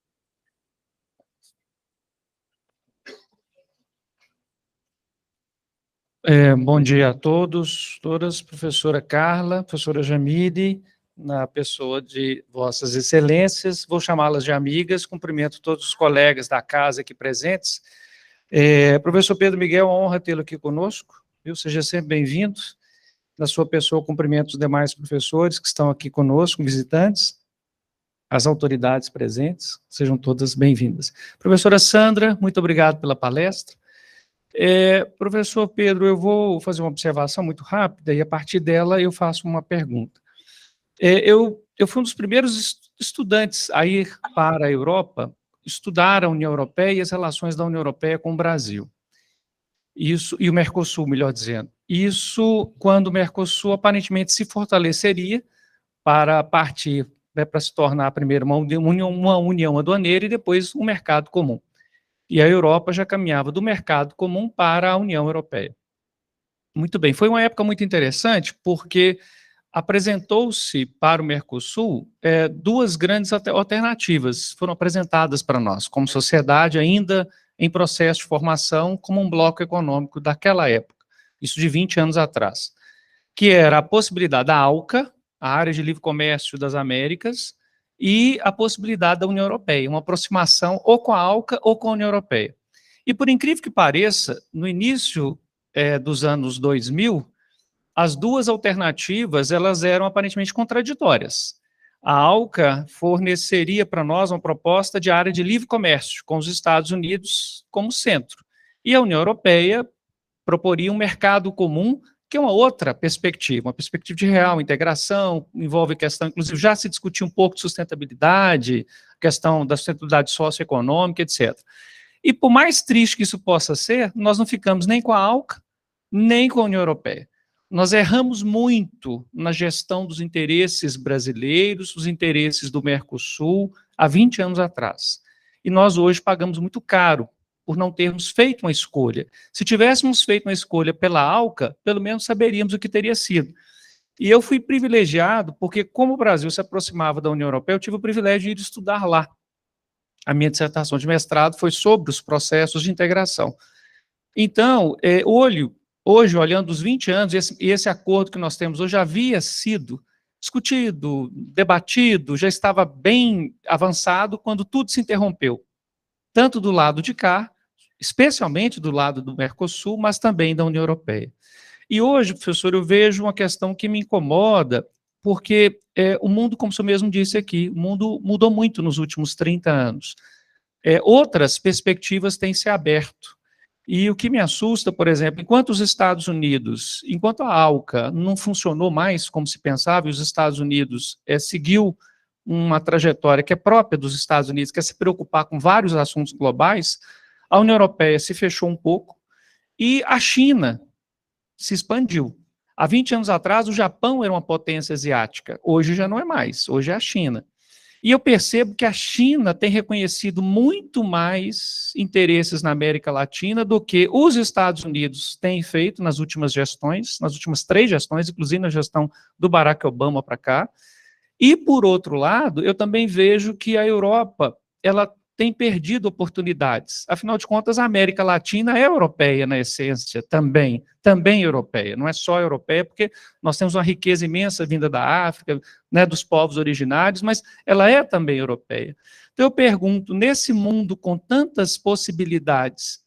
Bom dia a todos, todas, professora Carla, professora Jamile, na pessoa de vossas excelências, vou chamá-las de amigas, cumprimento todos os colegas da casa aqui presentes. Professor Pedro Miguel, uma honra tê-lo aqui conosco, viu? Seja sempre bem-vindo. Na sua pessoa, cumprimento os demais professores que estão aqui conosco, visitantes, as autoridades presentes, sejam todas bem-vindas. Professora Sandra, muito obrigado pela palestra. Professor Pedro, eu vou fazer uma observação muito rápida e a partir dela eu faço uma pergunta. Eu fui um dos primeiros estudantes a ir para a Europa, estudar a União Europeia e as relações da União Europeia com o Brasil. Isso, e o Mercosul, melhor dizendo. Isso quando o Mercosul aparentemente se fortaleceria para partir, para se tornar primeiro uma união aduaneira e depois um mercado comum. E a Europa já caminhava do mercado comum para a União Europeia. Muito bem, foi uma época muito interessante, porque apresentou-se para o Mercosul duas grandes alternativas, foram apresentadas para nós, como sociedade ainda em processo de formação, como um bloco econômico daquela época, isso de 20 anos atrás, que era a possibilidade da ALCA, a Área de Livre Comércio das Américas, e a possibilidade da União Europeia, uma aproximação ou com a ALCA ou com a União Europeia. E por incrível que pareça, no início dos anos 2000, as duas alternativas elas eram aparentemente contraditórias. A ALCA forneceria para nós uma proposta de área de livre comércio, com os Estados Unidos como centro. E a União Europeia proporia um mercado comum, que é uma outra perspectiva, uma perspectiva de real integração, envolve questão, inclusive já se discutiu um pouco de sustentabilidade, questão da sustentabilidade socioeconômica, etc. E por mais triste que isso possa ser, nós não ficamos nem com a ALCA, nem com a União Europeia. Nós erramos muito na gestão dos interesses brasileiros, os interesses do Mercosul, há 20 anos atrás. E nós hoje pagamos muito caro por não termos feito uma escolha. Se tivéssemos feito uma escolha pela ALCA, pelo menos saberíamos o que teria sido. E eu fui privilegiado, porque como o Brasil se aproximava da União Europeia, eu tive o privilégio de ir estudar lá. A minha dissertação de mestrado foi sobre os processos de integração. Então, hoje, olhando os 20 anos, esse acordo que nós temos hoje já havia sido discutido, debatido, já estava bem avançado quando tudo se interrompeu. Tanto do lado de cá, especialmente do lado do Mercosul, mas também da União Europeia. E hoje, professor, eu vejo uma questão que me incomoda, porque o mundo, como o senhor mesmo disse aqui, o mundo mudou muito nos últimos 30 anos. Outras perspectivas têm se aberto. E o que me assusta, por exemplo, enquanto os Estados Unidos, enquanto a ALCA não funcionou mais como se pensava, e os Estados Unidos seguiu uma trajetória que é própria dos Estados Unidos, que é se preocupar com vários assuntos globais, a União Europeia se fechou um pouco e a China se expandiu. Há 20 anos atrás, o Japão era uma potência asiática, hoje já não é mais, hoje é a China. E eu percebo que a China tem reconhecido muito mais interesses na América Latina do que os Estados Unidos têm feito nas últimas gestões, nas últimas 3 gestões, inclusive na gestão do Barack Obama para cá. E, por outro lado, eu também vejo que a Europa, ela tem perdido oportunidades. Afinal de contas, a América Latina é europeia, na essência, também europeia, não é só europeia, porque nós temos uma riqueza imensa vinda da África, né, dos povos originários, mas ela é também europeia. Então, eu pergunto, nesse mundo com tantas possibilidades,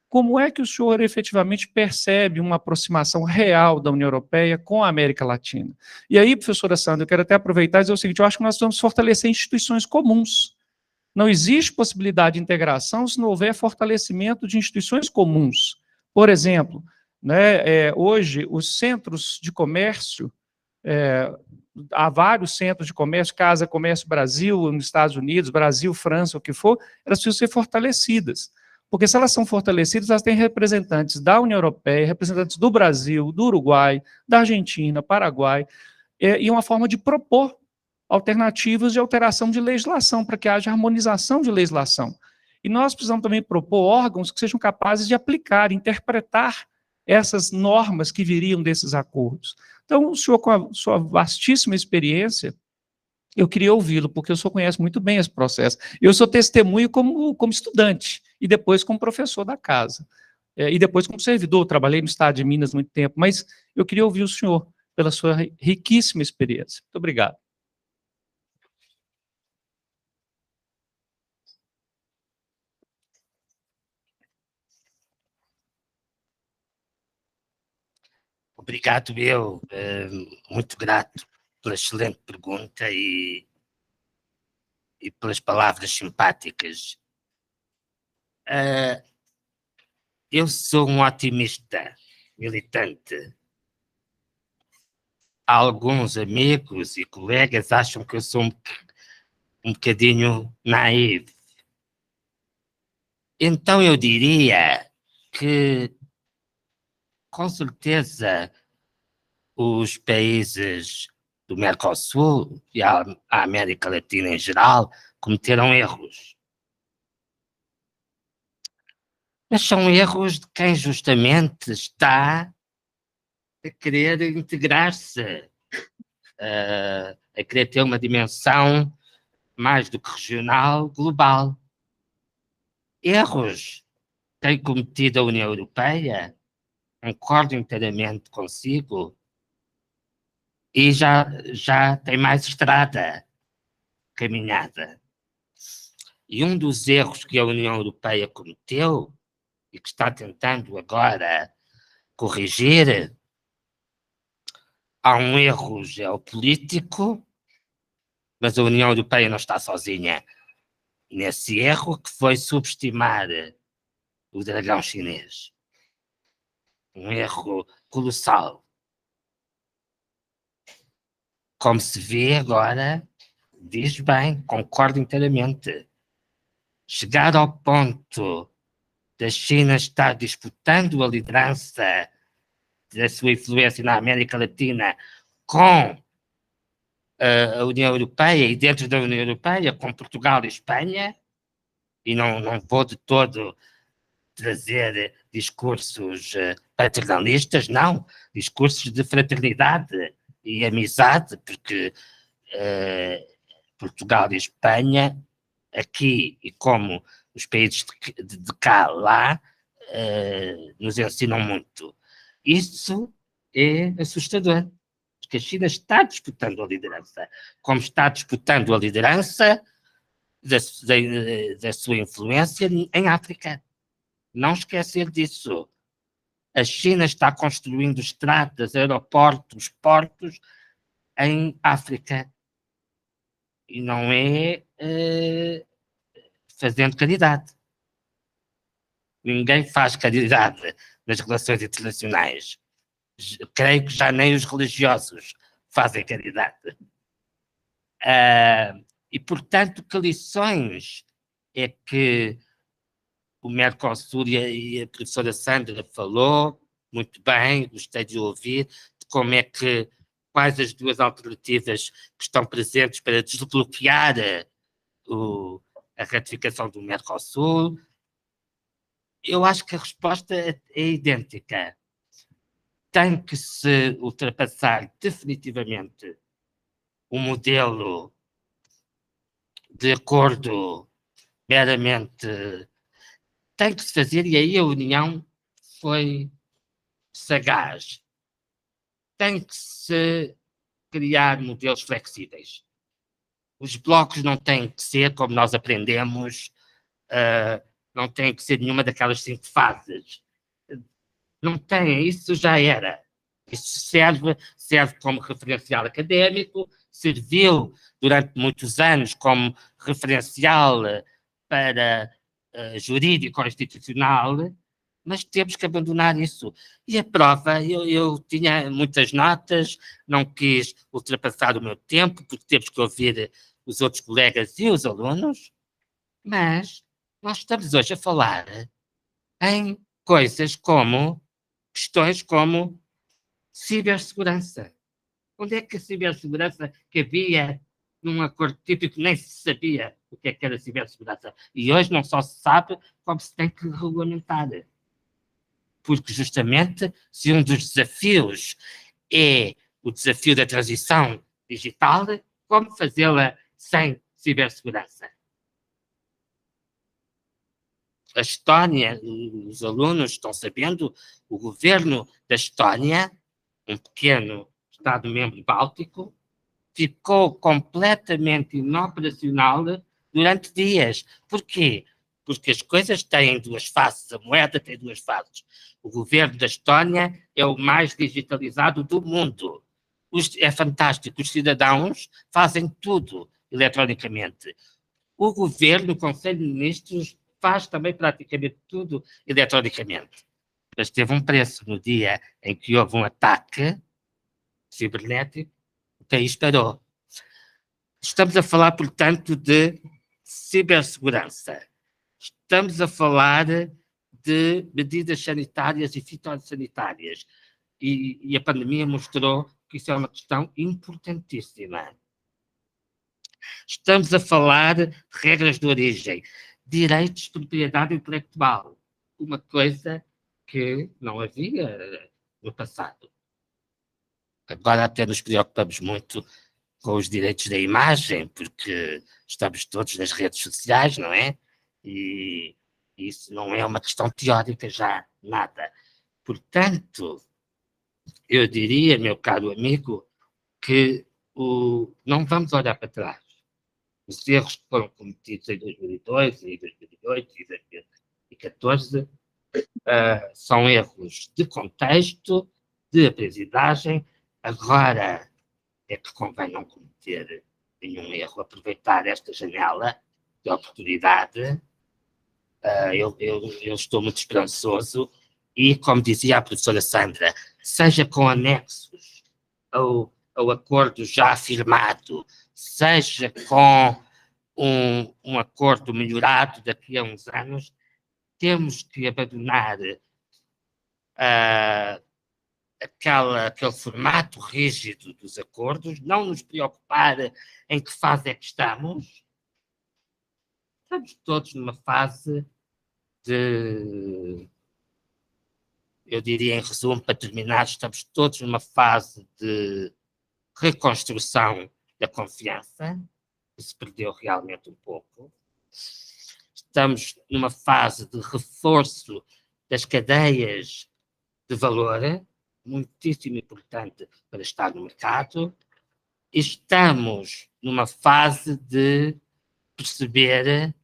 como é que o senhor efetivamente percebe uma aproximação real da União Europeia com a América Latina? E aí, professora Sandra, eu quero até aproveitar e dizer o seguinte, eu acho que nós vamos fortalecer instituições comuns. Não existe possibilidade de integração se não houver fortalecimento de instituições comuns. Por exemplo, né, hoje, os centros de comércio, há vários centros de comércio, Casa Comércio Brasil, nos Estados Unidos, Brasil, França, o que for, elas precisam ser fortalecidas. Porque se elas são fortalecidas, elas têm representantes da União Europeia, representantes do Brasil, do Uruguai, da Argentina, Paraguai, e uma forma de propor alternativas de alteração de legislação, para que haja harmonização de legislação. E nós precisamos também propor órgãos que sejam capazes de aplicar, interpretar essas normas que viriam desses acordos. Então, o senhor, com a sua vastíssima experiência, eu queria ouvi-lo, porque o senhor conhece muito bem esse processo. Eu sou testemunho como estudante, e depois como professor da casa, e depois como servidor, trabalhei no estado de Minas muito tempo, mas eu queria ouvir o senhor, pela sua riquíssima experiência. Muito obrigado. Obrigado, eu, muito grato pela excelente pergunta e pelas palavras simpáticas. Eu sou um otimista militante. Alguns amigos e colegas acham que eu sou um bocadinho naivo. Então eu diria que, com certeza, os países do Mercosul e a América Latina em geral cometeram erros. Mas são erros de quem justamente está a querer integrar-se, a querer ter uma dimensão mais do que regional, global. Erros tem cometido a União Europeia, concordo inteiramente consigo, e já tem mais estrada caminhada. E um dos erros que a União Europeia cometeu, e que está tentando agora corrigir, há um erro geopolítico, mas a União Europeia não está sozinha nesse erro, que foi subestimar o dragão chinês. Um erro colossal. Como se vê agora, diz bem, concordo inteiramente. Chegar ao ponto da China estar disputando a liderança da sua influência na América Latina com a União Europeia e dentro da União Europeia com Portugal e Espanha, e não vou de todo trazer discursos paternalistas, não, discursos de fraternidade e amizade, porque Portugal e Espanha, aqui e como os países de cá lá, nos ensinam muito. Isso é assustador, porque a China está disputando a liderança, como está disputando a liderança da sua influência em África. Não esquecer disso. A China está construindo estradas, aeroportos, portos em África. E não é fazendo caridade. Ninguém faz caridade nas relações internacionais. Creio que já nem os religiosos fazem caridade. E, portanto, que lições é que o Mercosul, e a professora Sandra falou muito bem, gostei de ouvir, de como é que, quais as duas alternativas que estão presentes para desbloquear a ratificação do Mercosul. Eu acho que a resposta é idêntica. Tem que se ultrapassar definitivamente o modelo de acordo meramente tem que se fazer, e aí a União foi sagaz. Tem que se criar modelos flexíveis. Os blocos não têm que ser, como nós aprendemos, não têm que ser nenhuma daquelas 5 fases. Não tem, isso já era. Isso serve como referencial académico, serviu durante muitos anos como referencial para jurídico institucional, mas temos que abandonar isso. E a prova, eu tinha muitas notas, não quis ultrapassar o meu tempo, porque temos que ouvir os outros colegas e os alunos, mas nós estamos hoje a falar em coisas como, questões como cibersegurança. Onde é que a cibersegurança cabia num acordo típico? Nem se sabia o que é que era cibersegurança. E hoje não só se sabe, como se tem que regulamentar. Porque justamente, se um dos desafios é o desafio da transição digital, como fazê-la sem cibersegurança? A Estónia, os alunos estão sabendo, o governo da Estónia, um pequeno Estado-membro báltico, ficou completamente inoperacional durante dias. Porquê? Porque as coisas têm 2 faces, a moeda tem 2 faces. O governo da Estónia é o mais digitalizado do mundo. É fantástico, os cidadãos fazem tudo eletronicamente. O governo, o Conselho de Ministros, faz também praticamente tudo eletronicamente. Mas teve um preço no dia em que houve um ataque cibernético, o país parou. Estamos a falar, portanto, de cibersegurança. Estamos a falar de medidas sanitárias e fitossanitárias. E a pandemia mostrou que isso é uma questão importantíssima. Estamos a falar de regras de origem, direitos de propriedade intelectual, uma coisa que não havia no passado. Agora até nos preocupamos muito com os direitos da imagem, porque estamos todos nas redes sociais, não é? E isso não é uma questão teórica já, nada. Portanto, eu diria, meu caro amigo, que não vamos olhar para trás. Os erros que foram cometidos em 2002, em 2008 e 2014 são erros de contexto, de aprendizagem. Agora é que convém não cometer nenhum erro, aproveitar esta janela de oportunidade. Eu estou muito esperançoso e, como dizia a professora Sandra, seja com anexos ao acordo já firmado, seja com um acordo melhorado daqui a uns anos, temos que abandonar aquele formato rígido dos acordos, não nos preocupar em que fase é que estamos. Estamos todos numa fase de, eu diria em resumo, para terminar, estamos todos numa fase de reconstrução da confiança, que se perdeu realmente um pouco. Estamos numa fase de reforço das cadeias de valor, muitíssimo importante para estar no mercado. Estamos numa fase de perceber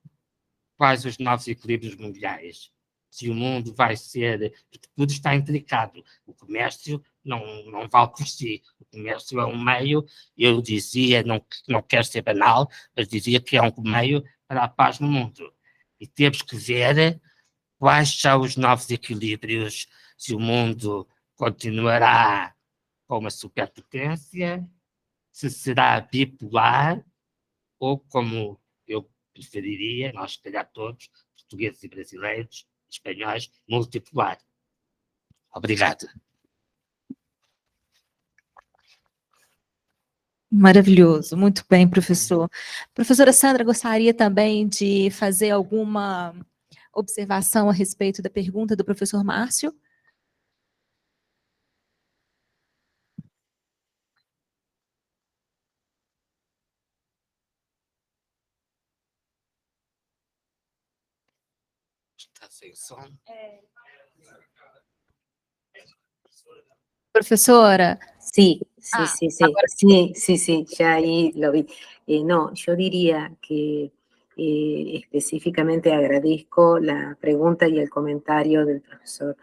quais os novos equilíbrios mundiais. Se o mundo vai ser. Porque tudo está intricado. O comércio não vale por si. O comércio é um meio, eu dizia, não quero ser banal, mas dizia que é um meio para a paz no mundo. E temos que ver quais são os novos equilíbrios, se o mundo continuará com uma superpotência, se será bipolar, ou como eu preferiria, nós se calhar todos, portugueses e brasileiros, espanhóis, multipolar. Obrigado. Maravilhoso, muito bem, professor. Professora Sandra, gostaria também de fazer alguma observação a respeito da pergunta do professor Márcio? sem som. Professora, Sí, Ah, sí, ya ahí lo vi. No, yo diría que específicamente agradezco la pregunta y el comentario del profesor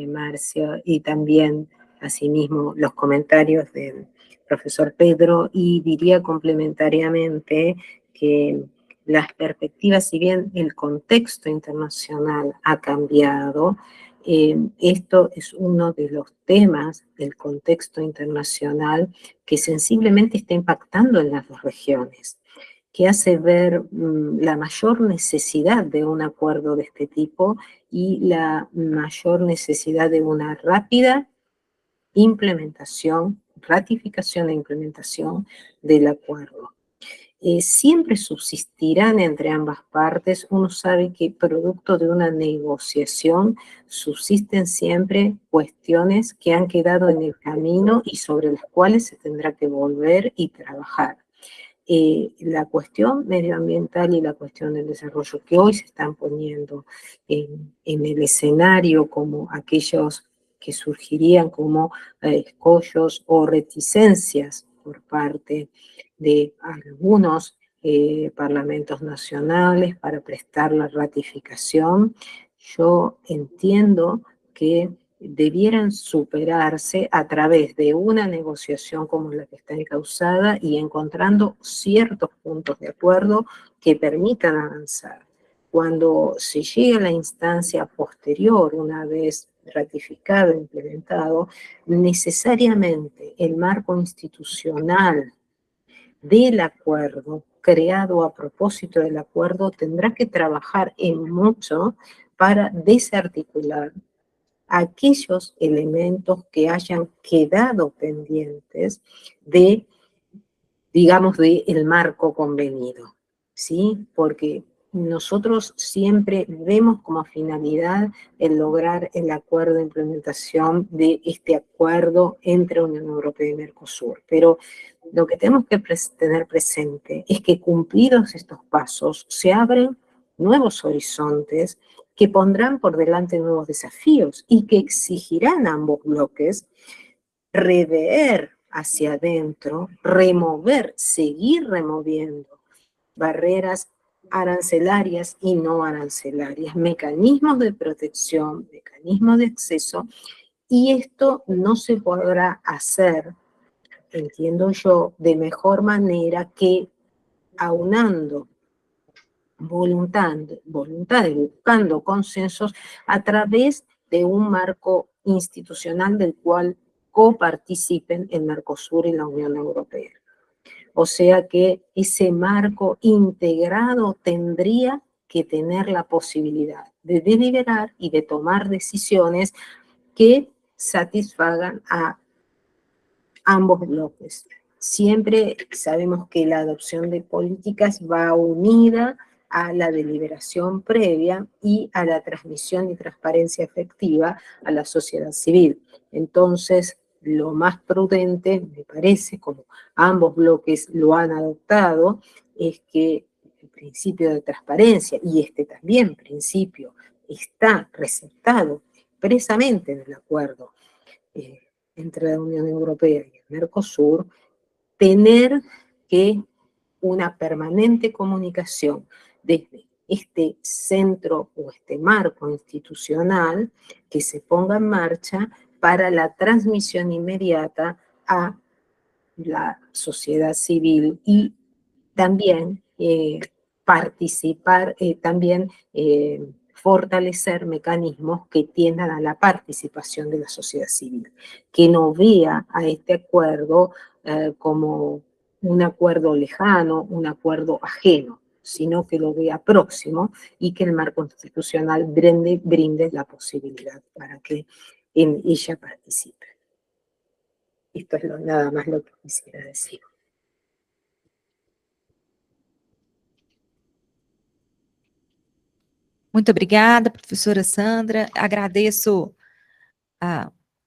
Marcio y también, asimismo, los comentarios del profesor Pedro, y diría complementariamente que las perspectivas, si bien el contexto internacional ha cambiado, esto es uno de los temas del contexto internacional que sensiblemente está impactando en las dos regiones, que hace ver la mayor necesidad de un acuerdo de este tipo y la mayor necesidad de una rápida implementación, ratificación e implementación del acuerdo. Siempre subsistirán entre ambas partes. Uno sabe que producto de una negociación subsisten siempre cuestiones que han quedado en el camino y sobre las cuales se tendrá que volver y trabajar. La cuestión medioambiental y la cuestión del desarrollo que hoy se están poniendo en el escenario como aquellos que surgirían como escollos o reticencias por parte de algunos parlamentos nacionales para prestar la ratificación, yo entiendo que debieran superarse a través de una negociación como la que está encausada y encontrando ciertos puntos de acuerdo que permitan avanzar. Cuando se llegue a la instancia posterior, una vez ratificado e implementado, necesariamente el marco institucional del acuerdo, creado a propósito del acuerdo, tendrá que trabajar en mucho para desarticular aquellos elementos que hayan quedado pendientes de, digamos, del marco convenido, ¿sí? Porque nosotros siempre vemos como finalidad el lograr el acuerdo de implementación de este acuerdo entre Unión Europea y Mercosur. Pero lo que tenemos que tener presente es que cumplidos estos pasos se abren nuevos horizontes que pondrán por delante nuevos desafíos y que exigirán a ambos bloques rever hacia adentro, remover, seguir removiendo barreras arancelarias y no arancelarias, mecanismos de protección, mecanismos de acceso, y esto no se podrá hacer, entiendo yo, de mejor manera que aunando voluntades, buscando consensos a través de un marco institucional del cual coparticipen el Mercosur y la Unión Europea. O sea que ese marco integrado tendría que tener la posibilidad de deliberar y de tomar decisiones que satisfagan a ambos bloques. Siempre sabemos que la adopción de políticas va unida a la deliberación previa y a la transmisión y transparencia efectiva a la sociedad civil. Entonces, lo más prudente, me parece, como ambos bloques lo han adoptado, es que el principio de transparencia, y este también principio está receptado expresamente en el acuerdo entre la Unión Europea y el Mercosur, tener que una permanente comunicación desde este centro o este marco institucional que se ponga en marcha para la transmisión inmediata a la sociedad civil y también participar, fortalecer mecanismos que tiendan a la participación de la sociedad civil, que no vea a este acuerdo como un acuerdo lejano, un acuerdo ajeno, sino que lo vea próximo y que el marco institucional brinde la posibilidad para que en ella participe. Esto es nada más lo que quisiera decir. muito obrigada, professora Sandra. Agradeço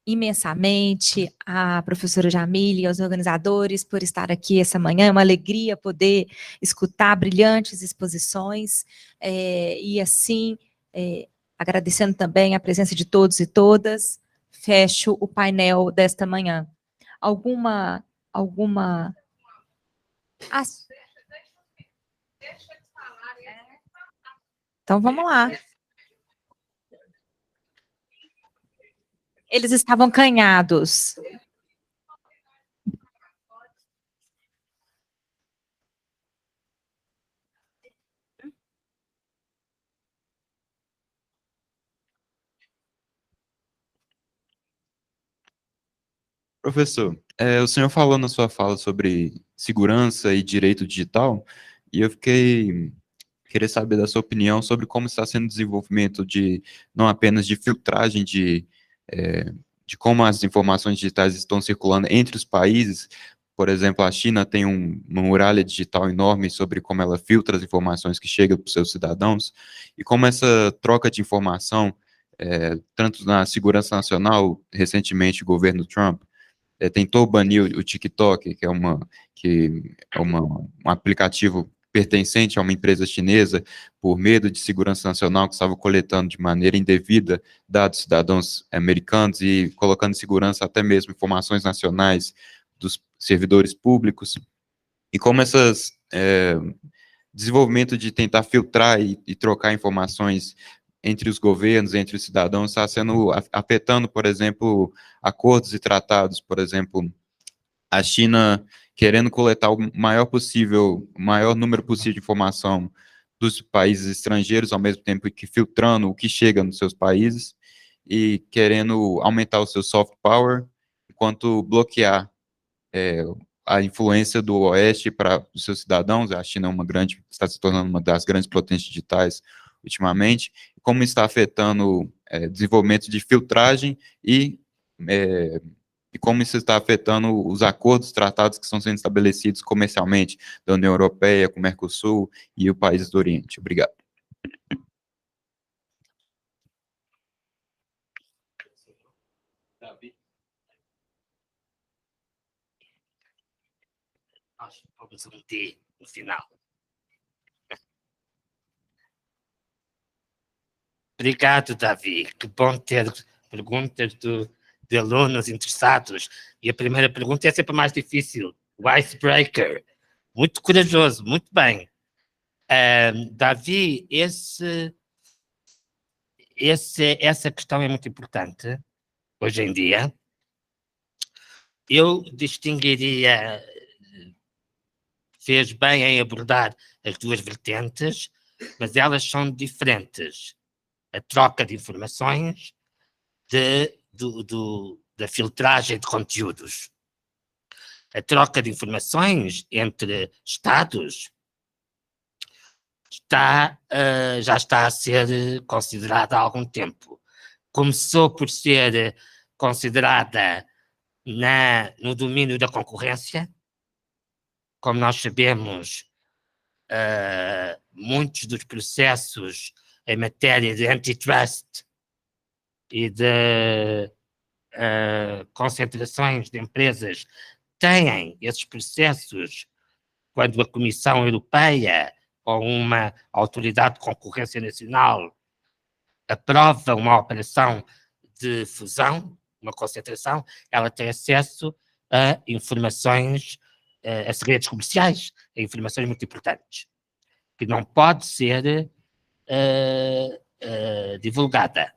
imensamente a professora Jamile e aos organizadores por estar aqui essa manhã. É uma alegria poder escutar brilhantes exposições e, assim, Agradecendo também a presença de todos e todas, fecho o painel desta manhã. Alguma... Então, vamos lá. Eles estavam canhados. Professor, o senhor falou na sua fala sobre segurança e direito digital, e eu queria saber da sua opinião sobre como está sendo o desenvolvimento não apenas de filtragem de como as informações digitais estão circulando entre os países. Por exemplo, a China tem uma muralha digital enorme sobre como ela filtra as informações que chegam para os seus cidadãos, e como essa troca de informação, tanto na segurança nacional, recentemente o governo Trump tentou banir o TikTok, que é um aplicativo pertencente a uma empresa chinesa, por medo de segurança nacional, que estava coletando de maneira indevida dados de cidadãos americanos e colocando em segurança até mesmo informações nacionais dos servidores públicos. E como desenvolvimento de tentar filtrar e trocar informações entre os governos, entre os cidadãos, está afetando, por exemplo, acordos e tratados. Por exemplo, a China querendo coletar o maior número possível de informação dos países estrangeiros, ao mesmo tempo que filtrando o que chega nos seus países, e querendo aumentar o seu soft power, enquanto bloquear a influência do Oeste para os seus cidadãos. A China está se tornando uma das grandes potências digitais ultimamente, como está afetando desenvolvimento de filtragem e como isso está afetando os acordos, tratados que estão sendo estabelecidos comercialmente da União Europeia, com o Mercosul e os países do Oriente. Obrigado. Nós vamos um T no final. Obrigado, Davi. Que bom ter perguntas de alunos interessados. E a primeira pergunta é sempre mais difícil. O icebreaker. Muito corajoso, muito bem. Davi, essa questão é muito importante hoje em dia. Eu distinguiria, fez bem em abordar as duas vertentes, mas elas são diferentes. A troca de informações da filtragem de conteúdos. A troca de informações entre Estados já está a ser considerada há algum tempo. Começou por ser considerada no domínio da concorrência. Como nós sabemos, muitos dos processos em matéria de antitrust e de concentrações de empresas têm esses processos quando a Comissão Europeia ou uma autoridade de concorrência nacional aprova uma operação de fusão, uma concentração, ela tem acesso a informações, a segredos comerciais, a informações muito importantes, que não pode ser divulgada.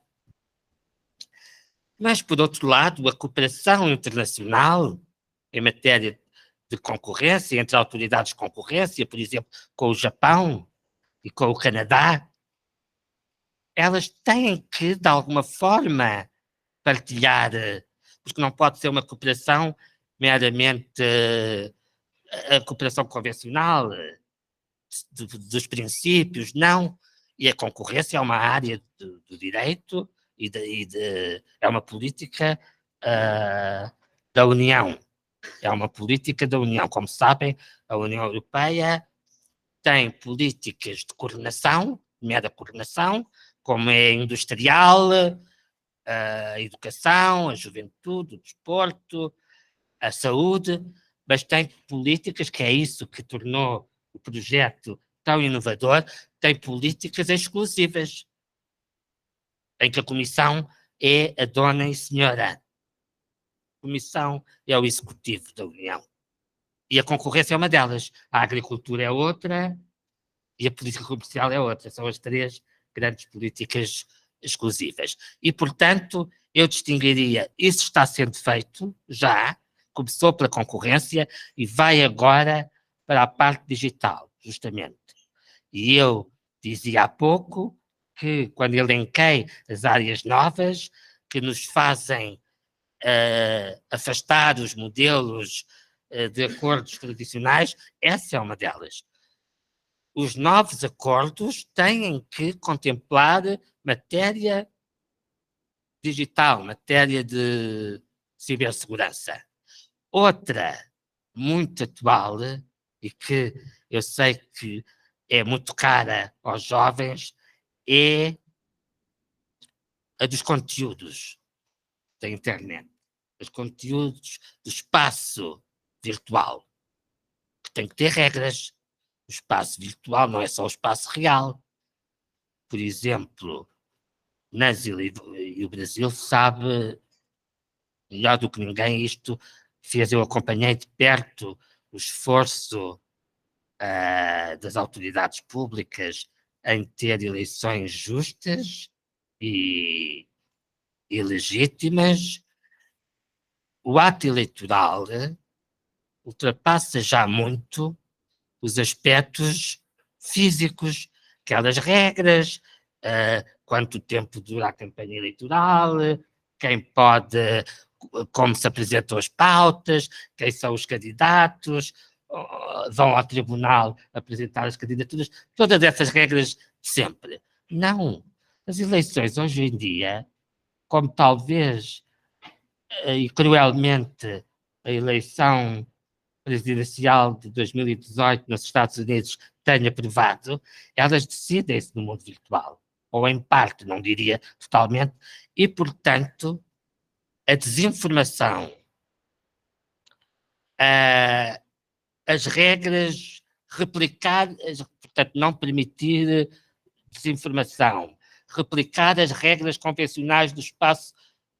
Mas, por outro lado, a cooperação internacional em matéria de concorrência, entre autoridades de concorrência, por exemplo, com o Japão e com o Canadá, elas têm que, de alguma forma, partilhar, porque não pode ser uma cooperação meramente a cooperação convencional, dos princípios, não. E a concorrência é uma área do direito é uma política da União. É uma política da União. Como sabem, a União Europeia tem políticas de coordenação, nomeada coordenação, como é industrial, a educação, a juventude, o desporto, a saúde, mas tem políticas, que é isso que tornou o projeto tão inovador, tem políticas exclusivas. em que a Comissão é a dona e senhora. A Comissão é o executivo da União. E a concorrência é uma delas. A agricultura é outra e a política comercial é outra. São as três grandes políticas exclusivas. E, portanto, eu distinguiria, isso está sendo feito já, começou pela concorrência e vai agora para a parte digital, justamente. E eu dizia há pouco que, quando elenquei as áreas novas que nos fazem afastar os modelos de acordos tradicionais, essa é uma delas. Os novos acordos têm que contemplar matéria digital, matéria de cibersegurança. Outra muito atual e que eu sei que é muito cara aos jovens é a dos conteúdos da internet, os conteúdos do espaço virtual, que tem que ter regras. O espaço virtual não é só o espaço real. Por exemplo, e o Brasil sabe melhor do que ninguém isto, eu acompanhei de perto o esforço das autoridades públicas em ter eleições justas e legítimas. O ato eleitoral ultrapassa já muito os aspectos físicos, aquelas regras, quanto tempo dura a campanha eleitoral, quem pode, como se apresentam as pautas, quem são os candidatos, vão ao tribunal apresentar as candidaturas, todas essas regras de sempre. Não. As eleições hoje em dia, como talvez e cruelmente a eleição presidencial de 2018 nos Estados Unidos tenha provado, elas decidem-se no mundo virtual, ou em parte, não diria totalmente, e, portanto, a desinformação, as regras, replicar, portanto, não permitir desinformação, replicar as regras convencionais do espaço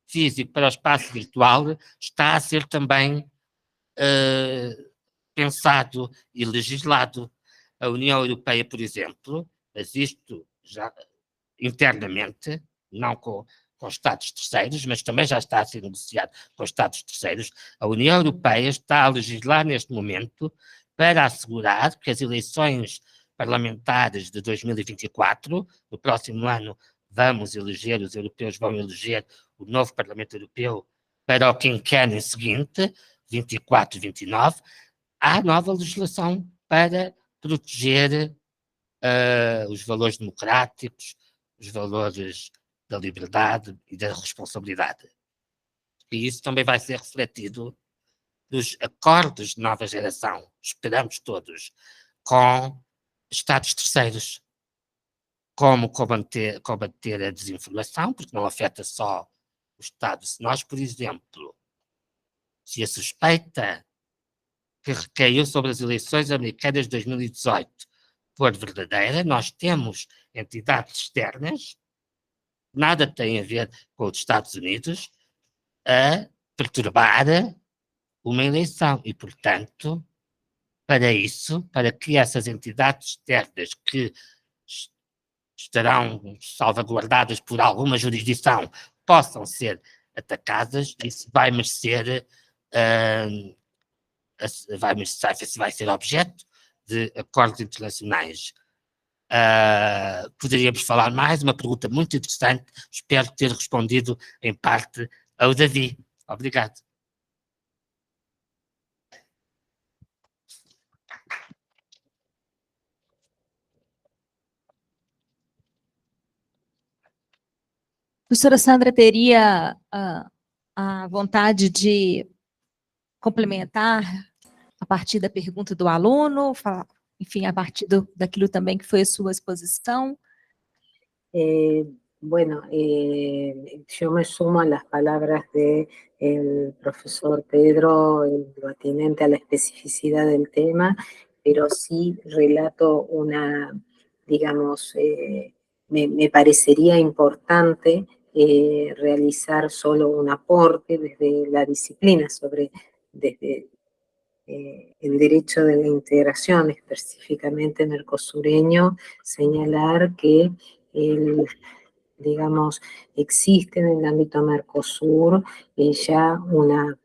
físico para o espaço virtual, está a ser também pensado e legislado. A União Europeia, por exemplo, mas isto já internamente, não com Estados terceiros, mas também já está a ser negociado com Estados terceiros, a União Europeia está a legislar neste momento para assegurar que as eleições parlamentares de 2024, no próximo ano vamos eleger, os europeus vão eleger o novo Parlamento Europeu para o quinquênio seguinte, 24 e 29, há nova legislação para proteger os valores democráticos, os valores da liberdade e da responsabilidade. E isso também vai ser refletido nos acordos de nova geração, esperamos todos, com Estados terceiros. Como combater a desinformação, porque não afeta só o Estado. Se nós, por exemplo, se a suspeita que recaiu sobre as eleições americanas de 2018 for verdadeira, nós temos entidades externas, nada tem a ver com os Estados Unidos, a perturbar uma eleição. E, portanto, para isso, para que essas entidades externas que estarão salvaguardadas por alguma jurisdição possam ser atacadas, isso vai merecer vai ser objeto de acordos internacionais. Poderíamos falar mais, uma pergunta muito interessante, espero ter respondido em parte ao Davi. Obrigado. Professora Sandra, teria a vontade de complementar a partir da pergunta do aluno, enfim, a partir daquilo também que foi a sua exposição? Bueno, yo me sumo a las palabras del profesor Pedro en lo atinente a la especificidad del tema, pero sí relato una, digamos, me parecería importante realizar solo un aporte desde la disciplina desde el derecho de la integración, específicamente mercosureño, señalar que digamos, existe en el ámbito Mercosur ya una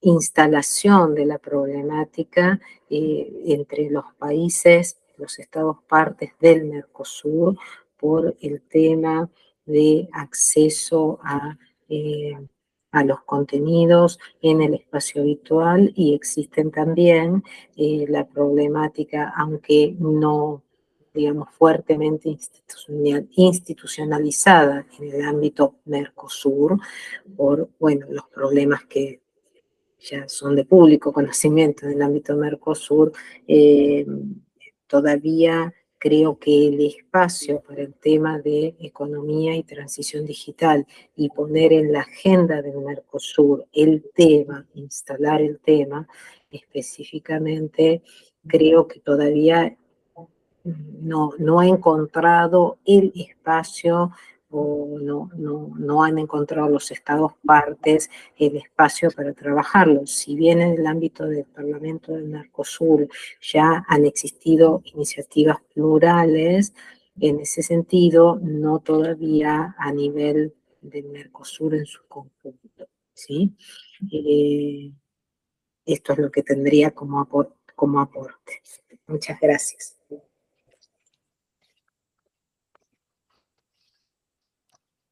instalación de la problemática entre los países, los estados partes del Mercosur, por el tema de acceso a los contenidos en el espacio virtual, y existen también la problemática, aunque no, digamos, fuertemente institucionalizada en el ámbito Mercosur, por, bueno, los problemas que ya son de público conocimiento en el ámbito Mercosur. Todavía creo que el espacio para el tema de economía y transición digital y poner en la agenda del Mercosur el tema, instalar el tema específicamente, creo que todavía no ha encontrado el espacio, o no han encontrado los estados partes el espacio para trabajarlo. Si bien en el ámbito del Parlamento del Mercosur ya han existido iniciativas plurales, en ese sentido, no todavía a nivel del Mercosur en su conjunto, ¿sí? Esto es lo que tendría como aporte. Muchas gracias.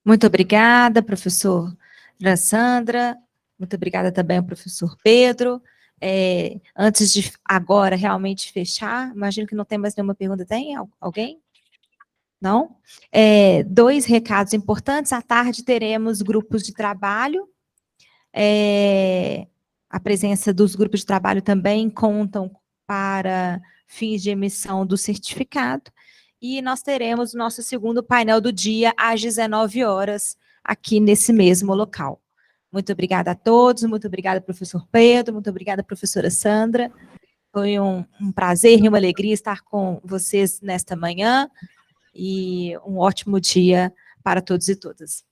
Muito obrigada, professora Sandra. Muito obrigada também ao professor Pedro. Antes de agora realmente fechar, imagino que não tem mais nenhuma pergunta. Tem alguém? Não? 2 recados importantes. À tarde teremos grupos de trabalho. A presença dos grupos de trabalho também contam para fins de emissão do certificado. E nós teremos o nosso segundo painel do dia, às 19 horas, aqui nesse mesmo local. Muito obrigada a todos, muito obrigada, professor Pedro, muito obrigada, professora Sandra. Foi um prazer e uma alegria estar com vocês nesta manhã, e um ótimo dia para todos e todas.